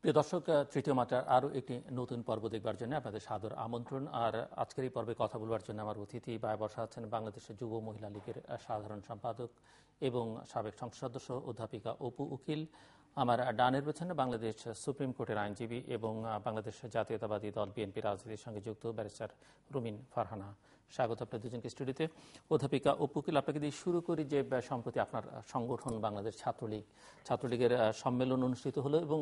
প্রিয় দর্শক, তৃতীয় মাত্রার আরও একটি নতুন পর্ব দেখবার জন্য আপনাদের সাদর আমন্ত্রণ। আর আজকের এই পর্বে কথা বলবার জন্য আমার অতিথি বসা আছেন বাংলাদেশের যুব মহিলা লীগের সাধারণ সম্পাদক এবং সাবেক সংসদ সদস্য অধ্যাপিকা অপু উকিল। আমার ডানের পেছনে বাংলাদেশ সুপ্রিম কোর্টের আইনজীবী এবং বাংলাদেশ জাতীয়তাবাদী দল বিএনপি রাজনীতির সঙ্গে যুক্ত ব্যারিস্টার রুমিন ফারহানা। স্বাগত আপনার দুজনকে স্টুডিওতে। অধ্যাপিকা অপু উকিল, আপনাকে দিয়ে শুরু করি যে সম্প্রতি আপনার সংগঠন বাংলাদেশ ছাত্রলীগের সম্মেলন অনুষ্ঠিত হলো এবং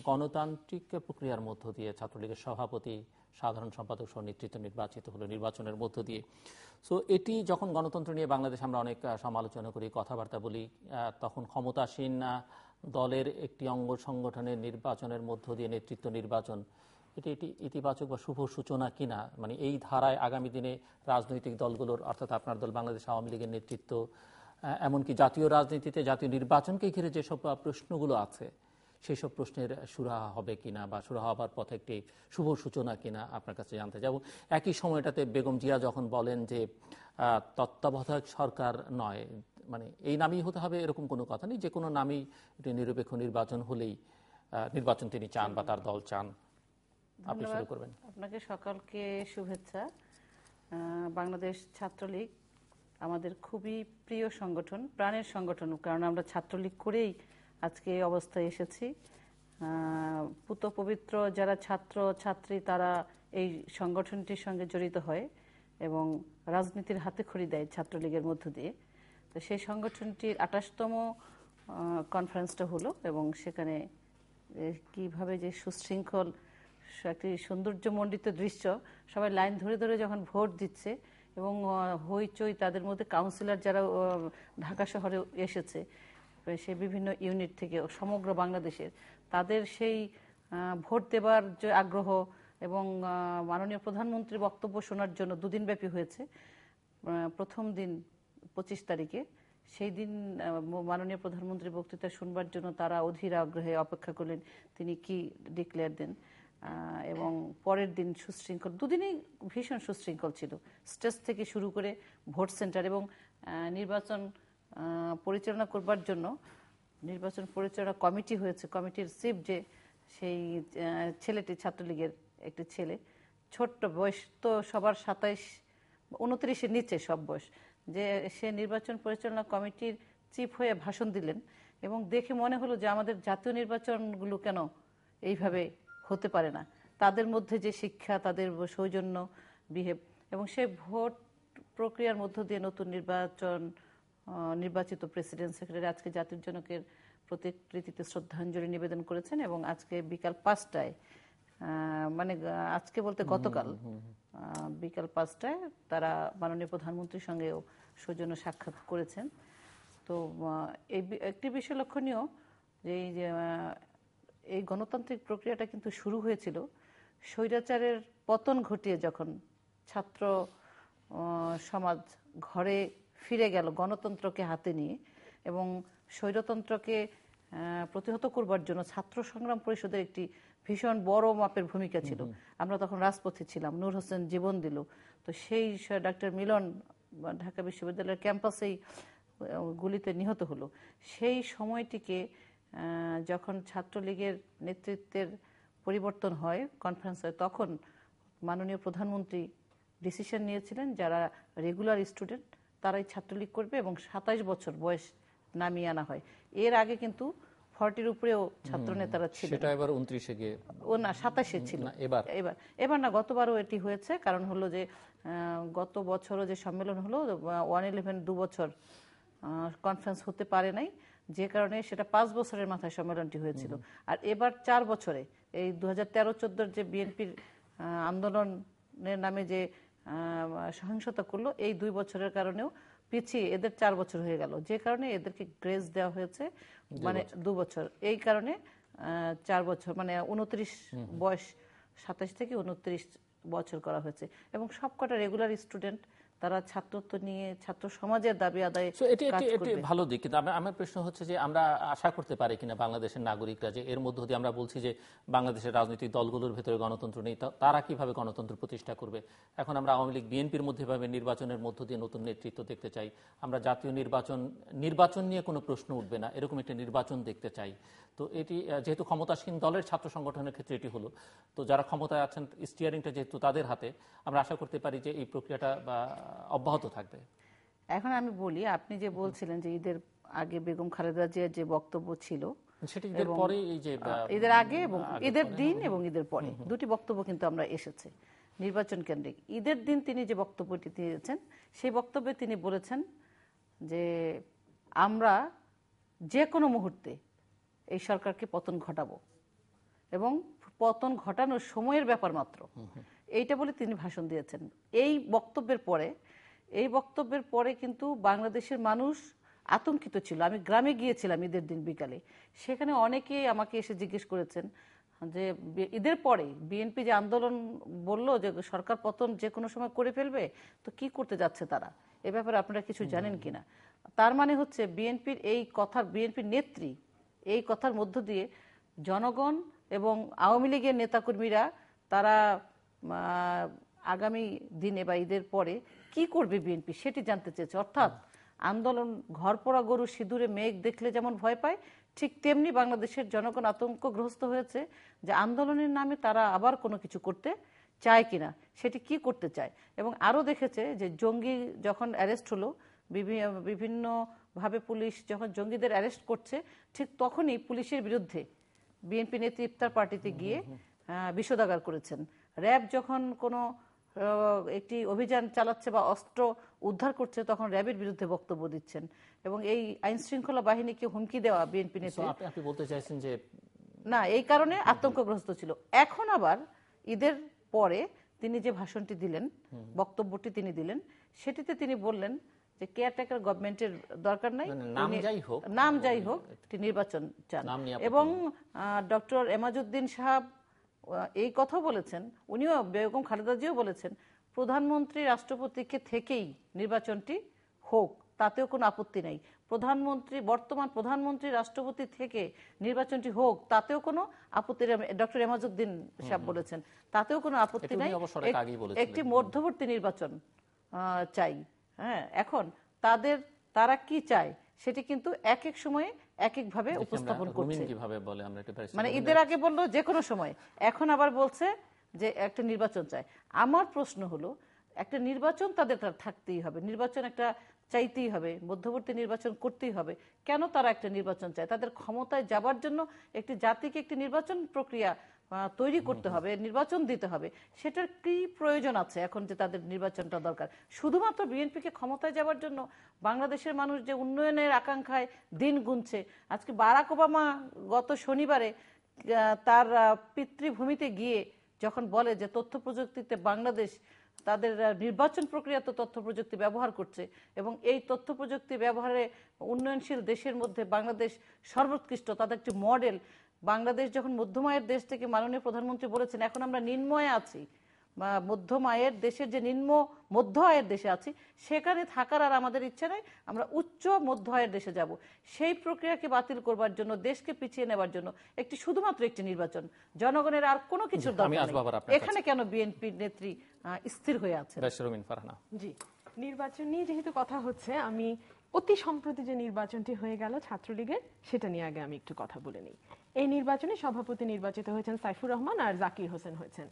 গণতান্ত্রিক প্রক্রিয়ার মধ্য দিয়ে ছাত্রলীগের সভাপতি, সাধারণ সম্পাদক সহ নেতৃত্ব নির্বাচিত হলো নির্বাচনের মধ্য দিয়ে। সো এটি যখন গণতন্ত্র নিয়ে বাংলাদেশ আমরা অনেক সমালোচনা করি, কথাবার্তা বলি, তখন ক্ষমতাসীন দলের একটি অঙ্গ সংগঠনের নির্বাচনের মধ্য দিয়ে নেতৃত্ব নির্বাচন, এটি ইতিবাচক বা শুভ সূচনা কিনা? মানে এই ধারায় আগামী দিনে রাজনৈতিক দলগুলোর, অর্থাৎ আপনার দল বাংলাদেশ আওয়ামী লীগের নেতৃত্ব, এমনকি জাতীয় রাজনীতিতে জাতীয় নির্বাচনকে ঘিরে যেসব প্রশ্নগুলো আছে সেই সব প্রশ্নের সুরাহা হবে কিনা বা সুরাহা হবার পথে একটি শুভ সূচনা কিনা আপনার কাছে জানতে যাব। একই সময়টাতে বেগম জিয়া যখন বলেন যে তত্ত্বাবধায়ক সরকার নয়, মানে এই নামই হতে হবে এরকম কোনো কথা নেই, যে কোনো নামই একটি নিরপেক্ষ নির্বাচন হলেই নির্বাচন তিনি চান বা তার দল চান। আপনি শুরু করবেন। আপনাকে সকালকে শুভেচ্ছা। বাংলাদেশ ছাত্রলীগ আমাদের খুবই প্রিয় সংগঠন, প্রাণের সংগঠন, কারণ আমরা ছাত্রলীগ করেই আজকে এই অবস্থায় এসেছি। পুত পবিত্র যারা ছাত্র ছাত্রী তারা এই সংগঠনটির সঙ্গে জড়িত হয় এবং রাজনীতির হাতে খড়ি দেয় ছাত্রলীগের মধ্য দিয়ে। তো সেই সংগঠনটির ২৮তম কনফারেন্সটা হলো এবং সেখানে কিভাবে যে সুশৃঙ্খল একটি সৌন্দর্যমণ্ডিত দৃশ্য, সবাই লাইন ধরে ধরে যখন ভোট দিচ্ছে এবং হইচই, তাদের মধ্যে কাউন্সিলর যারা ঢাকা শহরে এসেছে সে বিভিন্ন ইউনিট থেকে সমগ্র বাংলাদেশের, তাদের সেই ভোট দেবার যে আগ্রহ এবং মাননীয় প্রধানমন্ত্রীর বক্তব্য শোনার জন্য দুদিন ব্যাপী হয়েছে। প্রথম দিন ২৫ তারিখে, সেই দিন মাননীয় প্রধানমন্ত্রীর বক্তৃতা শুনবার জন্য তারা অধীর আগ্রহে অপেক্ষা করলেন তিনি কি ডিক্লেয়ার দেন। এবং পরের দিন সুশৃঙ্খল, দুদিনই ভীষণ সুশৃঙ্খল ছিল, স্টেজ থেকে শুরু করে ভোট সেন্টার। এবং নির্বাচন পরিচালনা করবার জন্য নির্বাচন পরিচালনা কমিটি হয়েছে, কমিটির চিফ যে সেই ছেলেটি ছাত্রলীগের একটি ছেলে, ছোট্ট বয়স তো সবার ২৭-২৯-এর নিচে সব বয়স, যে সে নির্বাচন পরিচালনা কমিটির চিফ হয়ে ভাষণ দিলেন এবং দেখে মনে হলো যে আমাদের জাতীয় নির্বাচনগুলো কেন এইভাবে হতে পারে না, তাদের মধ্যে যে শিক্ষা, তাদের সৌজন্য বিহেভ, এবং সে ভোট প্রক্রিয়ার মধ্য দিয়ে নতুন নির্বাচিত প্রেসিডেন্ট সেক্রেটারি আজকে জাতির জনকের প্রতিকৃতিতে শ্রদ্ধাঞ্জলি নিবেদন করেছেন। এবং আজকে বিকাল ৫টায়, মানে আজকে বলতে গতকাল বিকাল ৫টায় তারা মাননীয় প্রধানমন্ত্রীর সঙ্গেও সৌজন্য সাক্ষাৎ করেছেন। তো এই একটি বিষয় লক্ষণীয় যে এই গণতান্ত্রিক প্রক্রিয়াটা কিন্তু শুরু হয়েছিল স্বৈরাচারের পতন ঘটিয়ে, যখন ছাত্র সমাজ ঘরে ফিরে গেল গণতন্ত্রকে হাতে নিয়ে, এবং স্বৈরতন্ত্রকে প্রতিহত করবার জন্য ছাত্র সংগ্রাম পরিষদের একটি ভীষণ বড় মাপের ভূমিকা ছিল। আমরা তখন রাজপথে ছিলাম, নূর হোসেন জীবন দিল। তো সেই ডাক্তার মিলন ঢাকা বিশ্ববিদ্যালয়ের ক্যাম্পাসেই গুলিতে নিহত হলো। সেই সময়টিকে যখন ছাত্রলীগের নেতৃত্বের পরিবর্তন হয়, কনফারেন্স হয়, তখন মাননীয় প্রধানমন্ত্রী ডিসিশন নিয়েছিলেন যারা রেগুলার স্টুডেন্ট তারাই ছাত্রলীগ করবে এবং ২৭ বছর বয়স নামিয়ে আনা হয়। এর আগে কিন্তু 40-র উপরেও ছাত্র নেতারা ছিল। সেটা এবার 29-এ গিয়ে, ও না ২৭-এ ছিল এবার না, গতবারও এটি হয়েছে। কারণ হলো যে গত বছরও যে সম্মেলন হলো 111 2 বছর কনফারেন্স হতে পারে নাই, যে কারণে সেটা 5 বছরের মাথায় সম্মেলনটি হয়েছিল। আর এবার 4 বছরে এই 2013-14 যে বিএনপির আন্দোলনের নামে যে সহিংসতা করলো, এই 2 বছরের কারণেও পিছিয়ে এদের 4 বছর হয়ে গেল, যে কারণে এদেরকে গ্রেস দেওয়া হয়েছে, মানে 2 বছর। এই কারণে 4 বছর, মানে 29 বয়স, 27 থেকে 29 বছর করা হয়েছে। এবং সবকটা রেগুলার স্টুডেন্ট তারা ছাত্রত্ব নিয়ে ছাত্র সমাজের দাবি আদায়ে এটি ভালো দিক, কিন্তু আমার প্রশ্ন হচ্ছে যে আমরা আশা করতে পারি কিনা বাংলাদেশের নাগরিকরা যে এর মধ্য দিয়ে আমরা বলছি যে বাংলাদেশের রাজনৈতিক দলগুলোর ভেতরে গণতন্ত্র নেই, তারা কিভাবে গণতন্ত্র প্রতিষ্ঠা করবে? এখন আমরা আওয়ামী লীগ বিএনপির মধ্যে ভাবে নির্বাচনের মধ্য দিয়ে নতুন নেতৃত্ব দেখতে চাই, আমরা জাতীয় নির্বাচন নিয়ে কোনো প্রশ্ন উঠবে না এরকম একটা নির্বাচন দেখতে চাই। তো এটি যেহেতু ক্ষমতাসীন দলের ছাত্র সংগঠনের ক্ষেত্রে এটি হলো, তো যারা ক্ষমতায় আছেন স্টিয়ারিংটা যেহেতু তাদের হাতে, আমরা আশা করতে পারি যে এই প্রক্রিয়াটা অব্যাহত থাকবে। এখন আমি বলি, আপনি যে বলছিলেন যে ঈদের আগে বেগম খালেদা জিয়ার যে বক্তব্য ছিল, সেটা ঈদের পরে, এই যে ঈদের আগে এবং ঈদের দিন এবং ঈদের পরে দুটি বক্তব্য কিন্তু আমরা এসেছে নির্বাচন কেন্দ্রিক। ঈদের দিন তিনি যে বক্তব্যটি দিয়েছেন, সেই বক্তব্যে তিনি বলেছেন যে আমরা যে কোনো মুহূর্তে এই সরকারকে পতন ঘটাবো এবং পতন ঘটানোর সময়ের ব্যাপার মাত্র, এইটা বলে তিনি ভাষণ দিয়েছেন। এই বক্তব্যের পরে কিন্তু বাংলাদেশের মানুষ আতঙ্কিত ছিল। আমি গ্রামে গিয়েছিলাম ঈদের দিন বিকালে, সেখানে অনেকেই আমাকে এসে জিজ্ঞেস করেছেন যে ঈদের পরে বিএনপি যে আন্দোলন বলল যে সরকার পতন যে কোনো সময় করে ফেলবে, তো কি করতে যাচ্ছে তারা, এ ব্যাপারে আপনারা কিছু জানেন কিনা? তার মানে হচ্ছে বিএনপির নেত্রী এই কথার মধ্য দিয়ে জনগণ এবং আওয়ামী লীগের নেতাকর্মীরা তারা আগামী দিনে বা ঈদের পরে কি করবে বিএনপি সেটি জানতে চেয়েছে। অর্থাৎ আন্দোলন, ঘরপোড়া গরু সিঁদুরে মেঘ দেখলে যেমন ভয় পায়, ঠিক তেমনি বাংলাদেশের জনগণ আতঙ্কগ্রস্ত হয়েছে যে আন্দোলনের নামে তারা আবার কোনো কিছু করতে চায় কিনা, সেটি কি করতে চায়। এবং আরও দেখেছে যে জঙ্গি যখন অ্যারেস্ট হলো, বিভিন্নভাবে পুলিশ যখন জঙ্গিদের অ্যারেস্ট করছে, ঠিক তখনই পুলিশের বিরুদ্ধে বিএনপি নেত্রী ইফতার পার্টিতে গিয়ে বিষোদাগার করেছেন। র্যাব যখন কোনো একটি অভিযান চালাচ্ছে বা অস্ত্র উদ্ধার করছে, তখন র্যাবের বিরুদ্ধে বক্তব্য দিচ্ছেন এবং এই আইন শৃঙ্খলা বাহিনীকে হুমকি দেওয়া বিএনপি নেত্রী, আপনি বলতে চাইছেন যে না, এই কারণে আতঙ্কগ্রস্ত ছিল। এখন আবার ঈদের পরে তিনি যে ভাষণটি দিলেন, বক্তব্যটি তিনি দিলেন, সেটিতে তিনি বললেন যে কেয়ারটেকার গভর্নমেন্টের দরকার নাই, নাম যাই হোক একটি নির্বাচন চান। এবং ডক্টর এমাজউদ্দিন সাহেব এই কথা বলেছেন, উনিও বেগম খালেদা জিও বলেছেন প্রধানমন্ত্রী রাষ্ট্রপতিকে থেকেই নির্বাচনটি হোক, তাতেও কোনো আপত্তি নাই। বর্তমান প্রধানমন্ত্রী রাষ্ট্রপতি থেকে নির্বাচনটি হোক, তাতেও কোনো আপত্তি নেই। ডক্টর এমাজউদ্দিন সাহেব বলেছেন তাতেও কোনো আপত্তি নাই, একটি মধ্যবর্তী নির্বাচন চাই। হ্যাঁ, এখন তারা কি চায় সেটি কিন্তু এক এক সময়ে এক এক ভাবে উপস্থাপন করছে। মানে ঈদের আগে বললো যে কোনো সময়, এখন আবার বলছে যে একটা নির্বাচন চায়। আমার প্রশ্ন হলো, একটা নির্বাচন তাদের থাকতেই হবে, নির্বাচন একটা চাইতেই হবে, মধ্যবর্তী নির্বাচন করতেই হবে। কেন তারা একটা নির্বাচন চায়? তাদের ক্ষমতায় যাবার জন্য একটি জাতিকে একটি নির্বাচন প্রক্রিয়া তৈরি করতে হবে, নির্বাচন দিতে হবে। সেটার কি প্রয়োজন আছে এখন যে তাদের নির্বাচনটা দরকার? শুধুমাত্র বিএনপিকে ক্ষমতায় যাবার জন্য বাংলাদেশের মানুষ যে উন্নয়নের আকাঙ্ক্ষায় দিন গুনছে। আজকে বারাক ওবামা গত শনিবারে তার পিতৃভূমিতে গিয়ে যখন বলে যে তথ্য প্রযুক্তিতে বাংলাদেশ তাদের নির্বাচন প্রক্রিয়া তো তথ্য প্রযুক্তি ব্যবহার করছে এবং এই তথ্য প্রযুক্তি ব্যবহারে উন্নয়নশীল দেশের মধ্যে বাংলাদেশ সর্বোৎকৃষ্ট, তাদের একটি মডেল। বাংলাদেশ যখন মধ্যম আয়ের দেশ থেকে মাননীয় প্রধানমন্ত্রী বলেছেন এখন আমরা নিম্ন আয়ে আছি, মধ্যম আয়ের দেশের যে মধ্য আয়ের দেশে আছি, সেখানে থাকার আর আমাদের ইচ্ছা নেই, আমরা উচ্চ মধ্য আয়ের দেশে যাব। সেই প্রক্রিয়াকে বাতিল করবার জন্য, দেশকে পিছিয়ে নেবার জন্য শুধুমাত্র একটি নির্বাচন, জনগণের আর কোনো কিছুর দরকার নেই। এখানে কেন বিএনপি নেত্রী স্থির হয়ে আছে? জি, নির্বাচন নিয়ে যেহেতু কথা হচ্ছে, আমি অতি সম্প্রতি যে নির্বাচনটি হয়ে গেল ছাত্রলীগের, সেটা নিয়ে আগে আমি একটু কথা বলে নিই। এই নির্বাচনে সভাপতি নির্বাচিত হয়েছেন সাইফুর রহমান আর জাকির হোসেন হয়েছেন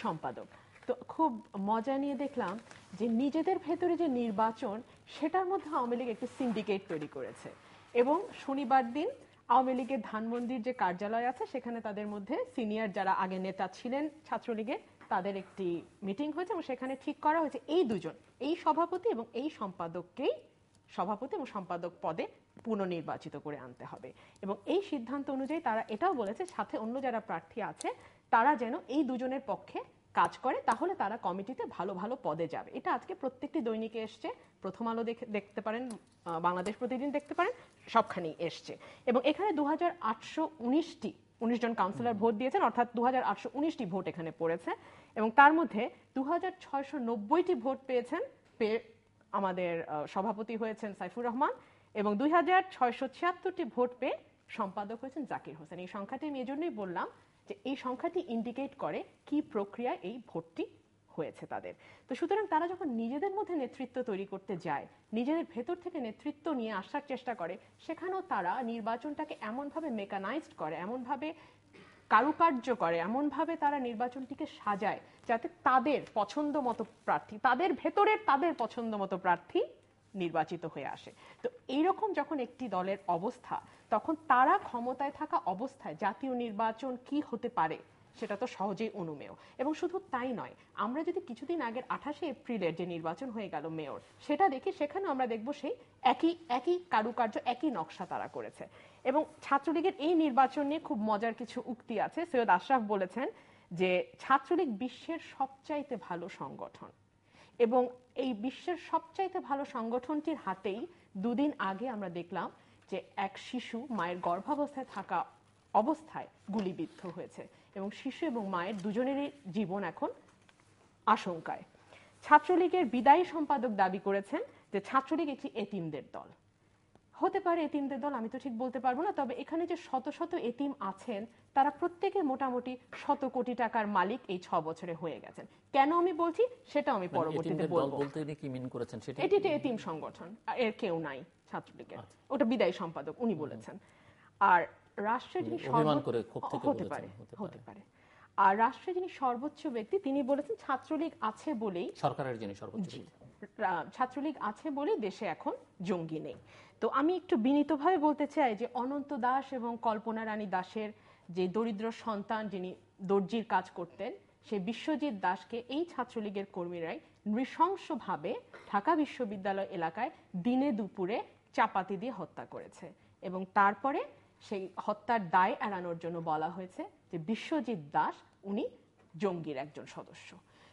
সম্পাদক। তো খুব মজা নিয়ে দেখলাম যে নিজেদের ভেতরে যে নির্বাচন, সেটার মধ্যে আওয়ামী লীগ একটি সিন্ডিকেট তৈরি করেছে এবং শনিবার দিন আওয়ামী লীগের ধানমন্ডির যে কার্যালয় আছে, সেখানে তাদের মধ্যে সিনিয়র যারা আগে নেতা ছিলেন ছাত্রলীগের, তাদের একটি মিটিং হয়েছে এবং সেখানে ঠিক করা হয়েছে এই দুজন, এই সভাপতি এবং এই সম্পাদককেই সভাপতি এবং সম্পাদক পদে পুনর্নির্বাচিত করে আনতে হবে। এবং এই সিদ্ধান্ত অনুযায়ী তারা এটাও বলেছে সাথে অন্য যারা প্রার্থী আছে তারা যেন এই দুজনের পক্ষে কাজ করে, তাহলে তারা কমিটিতে ভালো ভালো পদে যাবে। এটা আজকে প্রত্যেকটি দৈনিকে এসছে, প্রথম আলো দেখতে পারেন, বাংলাদেশ প্রতিদিন দেখতে পারেন, সবখানেই এসছে। এবং এখানে 19 জন কাউন্সিলর ভোট দিয়েছেন, অর্থাৎ 2819টি ভোট এখানে পড়েছে এবং তার মধ্যে 2690টি ভোট পেয়েছেন আমাদের সভাপতি হয়েছেন সাইফুর রহমান এবং 2676টি ভোট পেয়ে সম্পাদক হয়েছেন জাকির হোসেন। এই সংখ্যাটি আমি এজন্যই বললাম যে এই সংখ্যাটি ইন্ডিকেট করে কি প্রক্রিয়ায় এই ভোটটি হয়েছে তাদের। তো সুতরাং তারা যখন নিজেদের মধ্যে নেতৃত্ব তৈরি করতে যায়, নিজেদের ভেতর থেকে নেতৃত্ব নিয়ে আসার চেষ্টা করে, সেখানেও তারা নির্বাচনটাকে এমনভাবে মেকানাইজড করে, এমনভাবে কারুকার্য করে, এমনভাবে তারা নির্বাচনটিকে সাজায় যাতে তাদের পছন্দ মতো প্রার্থী, তাদের ভেতরের তাদের পছন্দ মতো প্রার্থী নির্বাচিত হয়ে আসে। তো এইরকম যখন একটি দলের অবস্থা, তখন তারা ক্ষমতায় থাকা অবস্থায় জাতীয় নির্বাচন কি হতে পারে সেটা তো সহজেই অনুমেয়। এবং শুধু তাই নয়, আমরা যদি কিছুদিন আগের 28শে এপ্রিলের যে নির্বাচন হয়ে গেল মেয়র, সেটা দেখি, সেখানে আমরা দেখব সেই একই কারুকার্য, একই নকশা তারা করেছে। এবং ছাত্রলীগের এই নির্বাচন নিয়ে খুব মজার কিছু উক্তি আছে। সৈয়দ আশরাফ বলেছেন যে ছাত্রলীগ বিশ্বের সবচাইতে ভালো সংগঠন, এবং এই বিশ্বের সবচাইতে ভালো সংগঠনটির হাতেই দুদিন আগে আমরা দেখলাম যে এক শিশু মায়ের গর্ভাবস্থায় থাকা অবস্থায় গুলিবিদ্ধ হয়েছে, এবং শিশু এবং মায়ের দুজনেরই জীবন এখন আশঙ্কায়। ছাত্রলীগের বিদায়ী সম্পাদক দাবি করেছেন যে ছাত্রলীগ একটি এতিমদের দল। হতে পারে এতিমদের দল, আমি তো ঠিক বলতে পারবো না, তবে এখানে যে শত শত এতিম আছেন তারা প্রত্যেকে মোটামুটি 100 কোটি টাকার মালিক এই 6 বছরে হয়ে গেছেন। কেন আমি বলছি সেটা আমি পরবর্তীতে বলবো। এটি একটি এতিম সংগঠন, এর কেউ নাই ছাত্রলীগের, ওটা বিদায়ী সম্পাদক উনি বলেছেন। আর রাষ্ট্রের যিনি হতে পারে, আর রাষ্ট্রের যিনি সর্বোচ্চ ব্যক্তি তিনি বলেছেন ছাত্রলীগ আছে বলেই, সরকারের যিনি সর্বোচ্চ, ছাত্রলীগ আছে বলেই দেশে এখন জঙ্গি নেই। তো আমি একটু বিনীতভাবে বলতে চাই যে অনন্ত দাস এবং কল্পনা রানী দাসের যে দরিদ্র সন্তান যিনি দর্জির কাজ করতেন, সেই বিশ্বজিৎ দাসকে এই ছাত্রলীগের কর্মীরাই নৃশংসভাবে ঢাকা বিশ্ববিদ্যালয় এলাকায় দিনে দুপুরে চাপাতি দিয়ে হত্যা করেছে, এবং তারপরে সেই হত্যার দায় এড়ানোর জন্য বলা হয়েছে যে বিশ্বজিৎ দাস উনি জঙ্গির একজন সদস্য।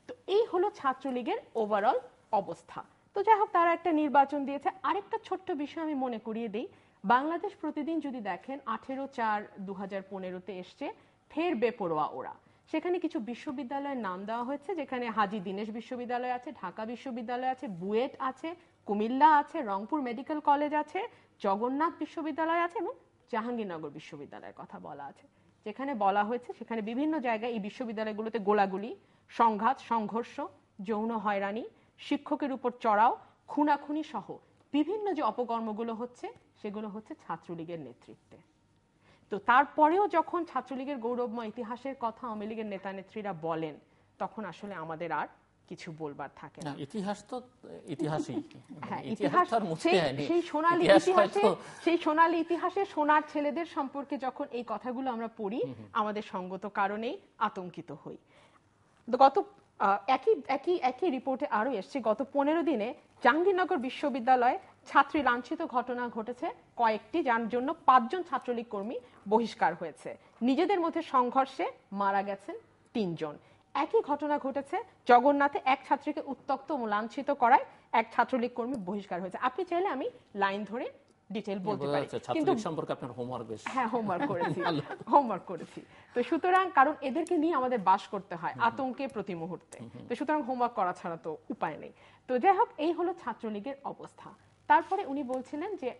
তো এই হলো ছাত্রলীগের ওভারঅল অবস্থা। তো যাই হোক, তারা একটা নির্বাচন দিয়েছে। আরেকটা ছোট্ট বিষয় আমি মনে করিয়ে দিই, বাংলাদেশ প্রতিদিন যদি দেখেন 18/4/2015-তে এসছে ফের বেপরোয়া ওরা। সেখানে কিছু বিশ্ববিদ্যালয়ের নাম দেওয়া হয়েছে, যেখানে হাজী দীনেশ বিশ্ববিদ্যালয় আছে, ঢাকা বিশ্ববিদ্যালয় আছে, বুয়েট আছে, কুমিল্লা আছে, রংপুর মেডিকেল কলেজ আছে, জগন্নাথ বিশ্ববিদ্যালয় আছে এবং জাহাঙ্গীরনগর বিশ্ববিদ্যালয়ের কথা বলা আছে। যেখানে বলা হয়েছে সেখানে বিভিন্ন জায়গায় এই বিশ্ববিদ্যালয়গুলোতে গোলাগুলি, সংঘাত, সংঘর্ষ, যৌন হয়রানি, শিক্ষকের উপর চড়াও, খুনাখুনি সহ বিভিন্ন যে অপকর্মগুলো হচ্ছে সেগুলো হচ্ছে ছাত্রলীগের নেতৃত্বে। তো তারপরেও যখন ছাত্রলীগের গৌরবময় ইতিহাসের কথা আওয়ামী লীগের নেতা নেত্রীরা বলেন, তখন আসলে আমাদের আর কিছু বলবার থাকে না। ইতিহাস তো ইতিহাসই, হ্যাঁ, ইতিহাস সেই সোনালী ইতিহাসে সোনার ছেলেদের সম্পর্কে যখন এই কথাগুলো আমরা পড়ি, আমাদের সঙ্গত কারণেই আতঙ্কিত হই। গত একই রিপোর্টে আরো এসছে, গত 15 দিনে জাহাঙ্গীরনগর বিশ্ববিদ্যালয়ে ছাত্রী লাঞ্ছিত ঘটনা ঘটেছে কয়েকটি, যার জন্য 5 জন ছাত্রলীগ কর্মী বহিষ্কার হয়েছে। নিজেদের মধ্যে সংঘর্ষে মারা গেছেন 3 জন। একই ঘটনা ঘটেছে জগন্নাথে, এক ছাত্রীকে উত্ত্যক্ত ও লাঞ্ছিত করায় এক ছাত্রলীগ কর্মী বহিষ্কার হয়েছে। আপনি চাইলে আমি লাইন ধরে ডিটেইল বলতে পারি, কিন্তু সম্পর্কে আপনার হোমওয়ার্ক বেশ। হ্যাঁ, হোমওয়ার্ক করেছি। তো সুতরাং কারণ এদেরকে নিয়ে আমাদের বাস করতে হয় আতঙ্কে প্রতি মুহূর্তে, তো সুতরাং হোমওয়ার্ক করা ছাড়া তো উপায় নেই। তো যাই হোক, এই হলো ছাত্রলীগের অবস্থা। তারপরে উনি বলছিলেন যে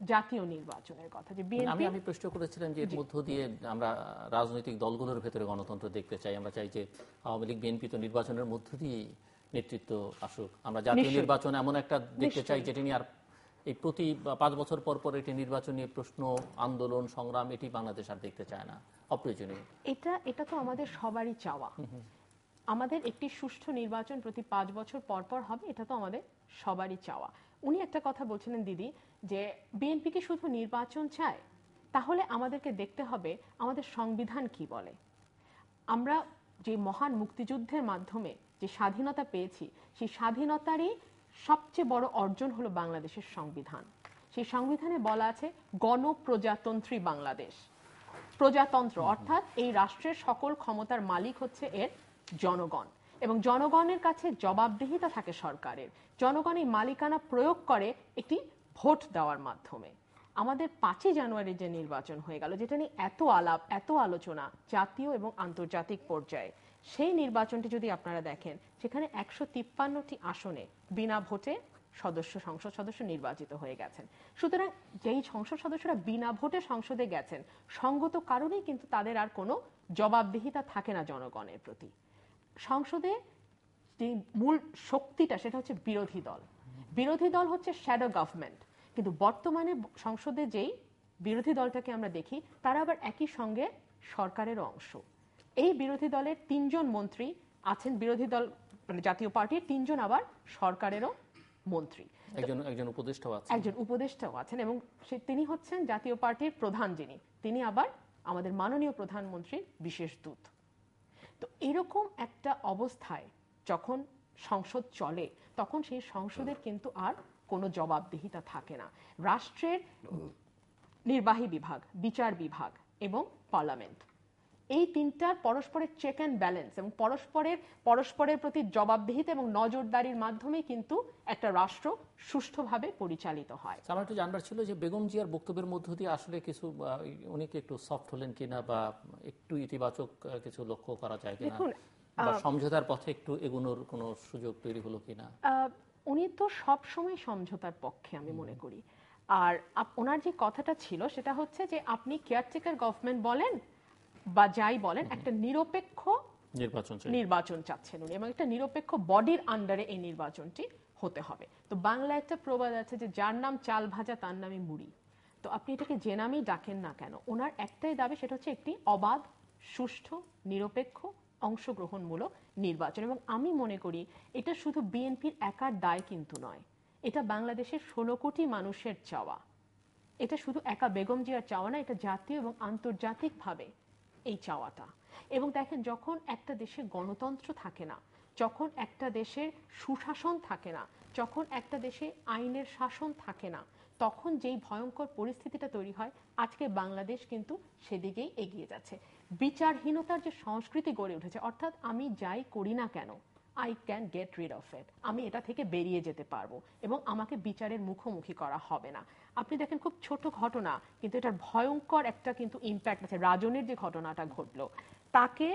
জাতীয় নির্বাচনের কথা, যে বিএনপি, আমি প্রশ্ন করেছিলাম যে এর মধ্য দিয়ে আমরা রাজনৈতিক দলগুলোর ভেতরে গণতন্ত্র দেখতে চাই। আমরা চাই যে আওয়ামী লীগ বিএনপি তো নির্বাচনের মধ্য দিয়ে নেতৃত্ব আসুক। আমরা জাতীয় নির্বাচন এমন একটা দেখতে চাই যেটি নিয়ে আর এই প্রতি 5 বছর পর পর এটি নির্বাচন নিয়ে প্রশ্ন, আন্দোলন, সংগ্রাম, এটি বাংলাদেশ আর দেখতে চায় না, অপ্রয়োজনীয়। এটা তো আমাদের সবারই চাওয়া। আমাদের একটি সুষ্ঠু নির্বাচন প্রতি 5 বছর পর পর হবে, এটা তো আমাদের সবারই চাওয়া। উনি একটা কথা বলছিলেন দিদি, যে বিএনপি কি শুধু নির্বাচন চায়? তাহলে আমাদেরকে দেখতে হবে আমাদের সংবিধান কি বলে। আমরা যে মহান মুক্তিযুদ্ধের মাধ্যমে যে স্বাধীনতা পেয়েছি, সেই স্বাধীনতারই সবচেয়ে বড় অর্জন হলো বাংলাদেশের সংবিধান। সেই সংবিধানে বলা আছে গণপ্রজাতন্ত্রী বাংলাদেশ। প্রজাতন্ত্র অর্থাৎ এই রাষ্ট্রের সকল ক্ষমতার মালিক হচ্ছে এর জনগণ, এবং জনগণের কাছে জবাবদিহিতা থাকে সরকারের। জনগণ এই মালিকানা প্রয়োগ করে একটি ভোট দেওয়ার মাধ্যমে। আমাদের 5ই জানুয়ারি যে নির্বাচন হয়ে গেল, যেটা নিয়ে এত আলাপ, এত আলোচনা জাতীয় এবং আন্তর্জাতিক পর্যায়ে, সেই নির্বাচনটি যদি আপনারা দেখেন, সেখানে 153টি আসনে বিনা ভোটে সংসদ সদস্য নির্বাচিত হয়ে গেছেন। সুতরাং যেই সংসদ সদস্যরা বিনা ভোটে সংসদে গেছেন, সঙ্গত কারণেই কিন্তু তাদের আর কোনো জবাবদিহিতা থাকে না জনগণের প্রতি। সংসদে যে মূল শক্তিটা সেটা হচ্ছে বিরোধী দল। বিরোধী দল হচ্ছে শ্যাডো গভর্নমেন্ট, কিন্তু বর্তমানে সংসদে যেই বিরোধী দলটাকে আমরা দেখি তারা আবার একই সঙ্গে সরকারের অংশ। এই বিরোধী দলের 3 জন মন্ত্রী আছেন, বিরোধী দল মানে জাতীয় পার্টির 3 জন আবার সরকারেরও মন্ত্রী, একজন উপদেষ্টাও আছেন এবং তিনি হচ্ছেন জাতীয় পার্টির প্রধান, তিনি আবার আমাদের মাননীয় প্রধানমন্ত্রীর বিশেষ দূত। তো এরকম একটা অবস্থায় যখন সংসদ চলে তখন সেই সংসদের কিন্তু আর কোনো জবাবদিহিতা থাকে না। রাষ্ট্রের নির্বাহী বিভাগ, বিচার বিভাগ এবং পার্লামেন্ট, এই তিনটার পরস্পরের চেক অ্যান্ড ব্যালেন্স এবং পরস্পরের প্রতি জবাবদিহিতা এবং নজরদারির মাধ্যমে কিন্তু একটা রাষ্ট্র সুষ্ঠুভাবে পরিচালিত হয়। আমার একটু জানবার ছিল যে বেগম জিয়ার বক্তব্যের মধ্য দিয়ে আসলে কিছু উনি কি একটু সফট হলেন কিনা বা একটু ইতিবাচক কিছু লক্ষ্য করা যায় কিনা, বা সমঝোতার পথে একটু এগোনোর কোনো সুযোগ তৈরি হলো কিনা? উনি তো সব সময় সমঝোতার পক্ষে আমি মনে করি। আর ওনার যে কথাটা ছিল সেটা হচ্ছে যে আপনি কেয়ারটেকার গভর্নমেন্ট বলেন বা যাই বলেন, একটা নিরপেক্ষ নির্বাচন চাচ্ছেন উনি, এবং একটা নিরপেক্ষ বডির আন্ডারে এই নির্বাচনটি হতে হবে। তো বাংলা একটা প্রবাদ আছে যে যার নাম চাল ভাজা তার নামে মুড়ি। তো আপনি এটাকে যে নামেই ডাকেন না কেন, ওনার একটাই দাবি, সেটা হচ্ছে একটি অবাধ, সুষ্ঠু, নিরপেক্ষ, অংশগ্রহণমূলক নির্বাচন। এবং আমি মনে করি এটা শুধু বিএনপির একার দায় কিন্তু নয়, এটা বাংলাদেশের 16 কোটি মানুষের চাওয়া। এটা শুধু একা বেগম জিয়ার চাওয়া না, এটা জাতীয় এবং আন্তর্জাতিকভাবে এই চাওয়াটা। এবং দেখেন, যখন একটা দেশে গণতন্ত্র থাকে না, যখন একটা দেশের সুশাসন থাকে না, যখন একটা দেশে আইনের শাসন থাকে না, তখন যেই ভয়ঙ্কর পরিস্থিতিটা তৈরি হয়, আজকে বাংলাদেশ কিন্তু সেদিকেই এগিয়ে যাচ্ছে। বিচারহীনতার যে সংস্কৃতি গড়ে উঠেছে, অর্থাৎ আমি যাই করি না কেন, I can get rid of it, আমি এটা থেকে বেরিয়ে যেতে পারবো এবং আমাকে বিচারের মুখোমুখি করা হবে না। আপনি দেখেন, খুব ছোট ঘটনা কিন্তু এটার ভয়ঙ্কর একটা কিন্তু ইম্প্যাক্ট আছে। রাজনের যে ঘটনাটা ঘটলো, তাকে,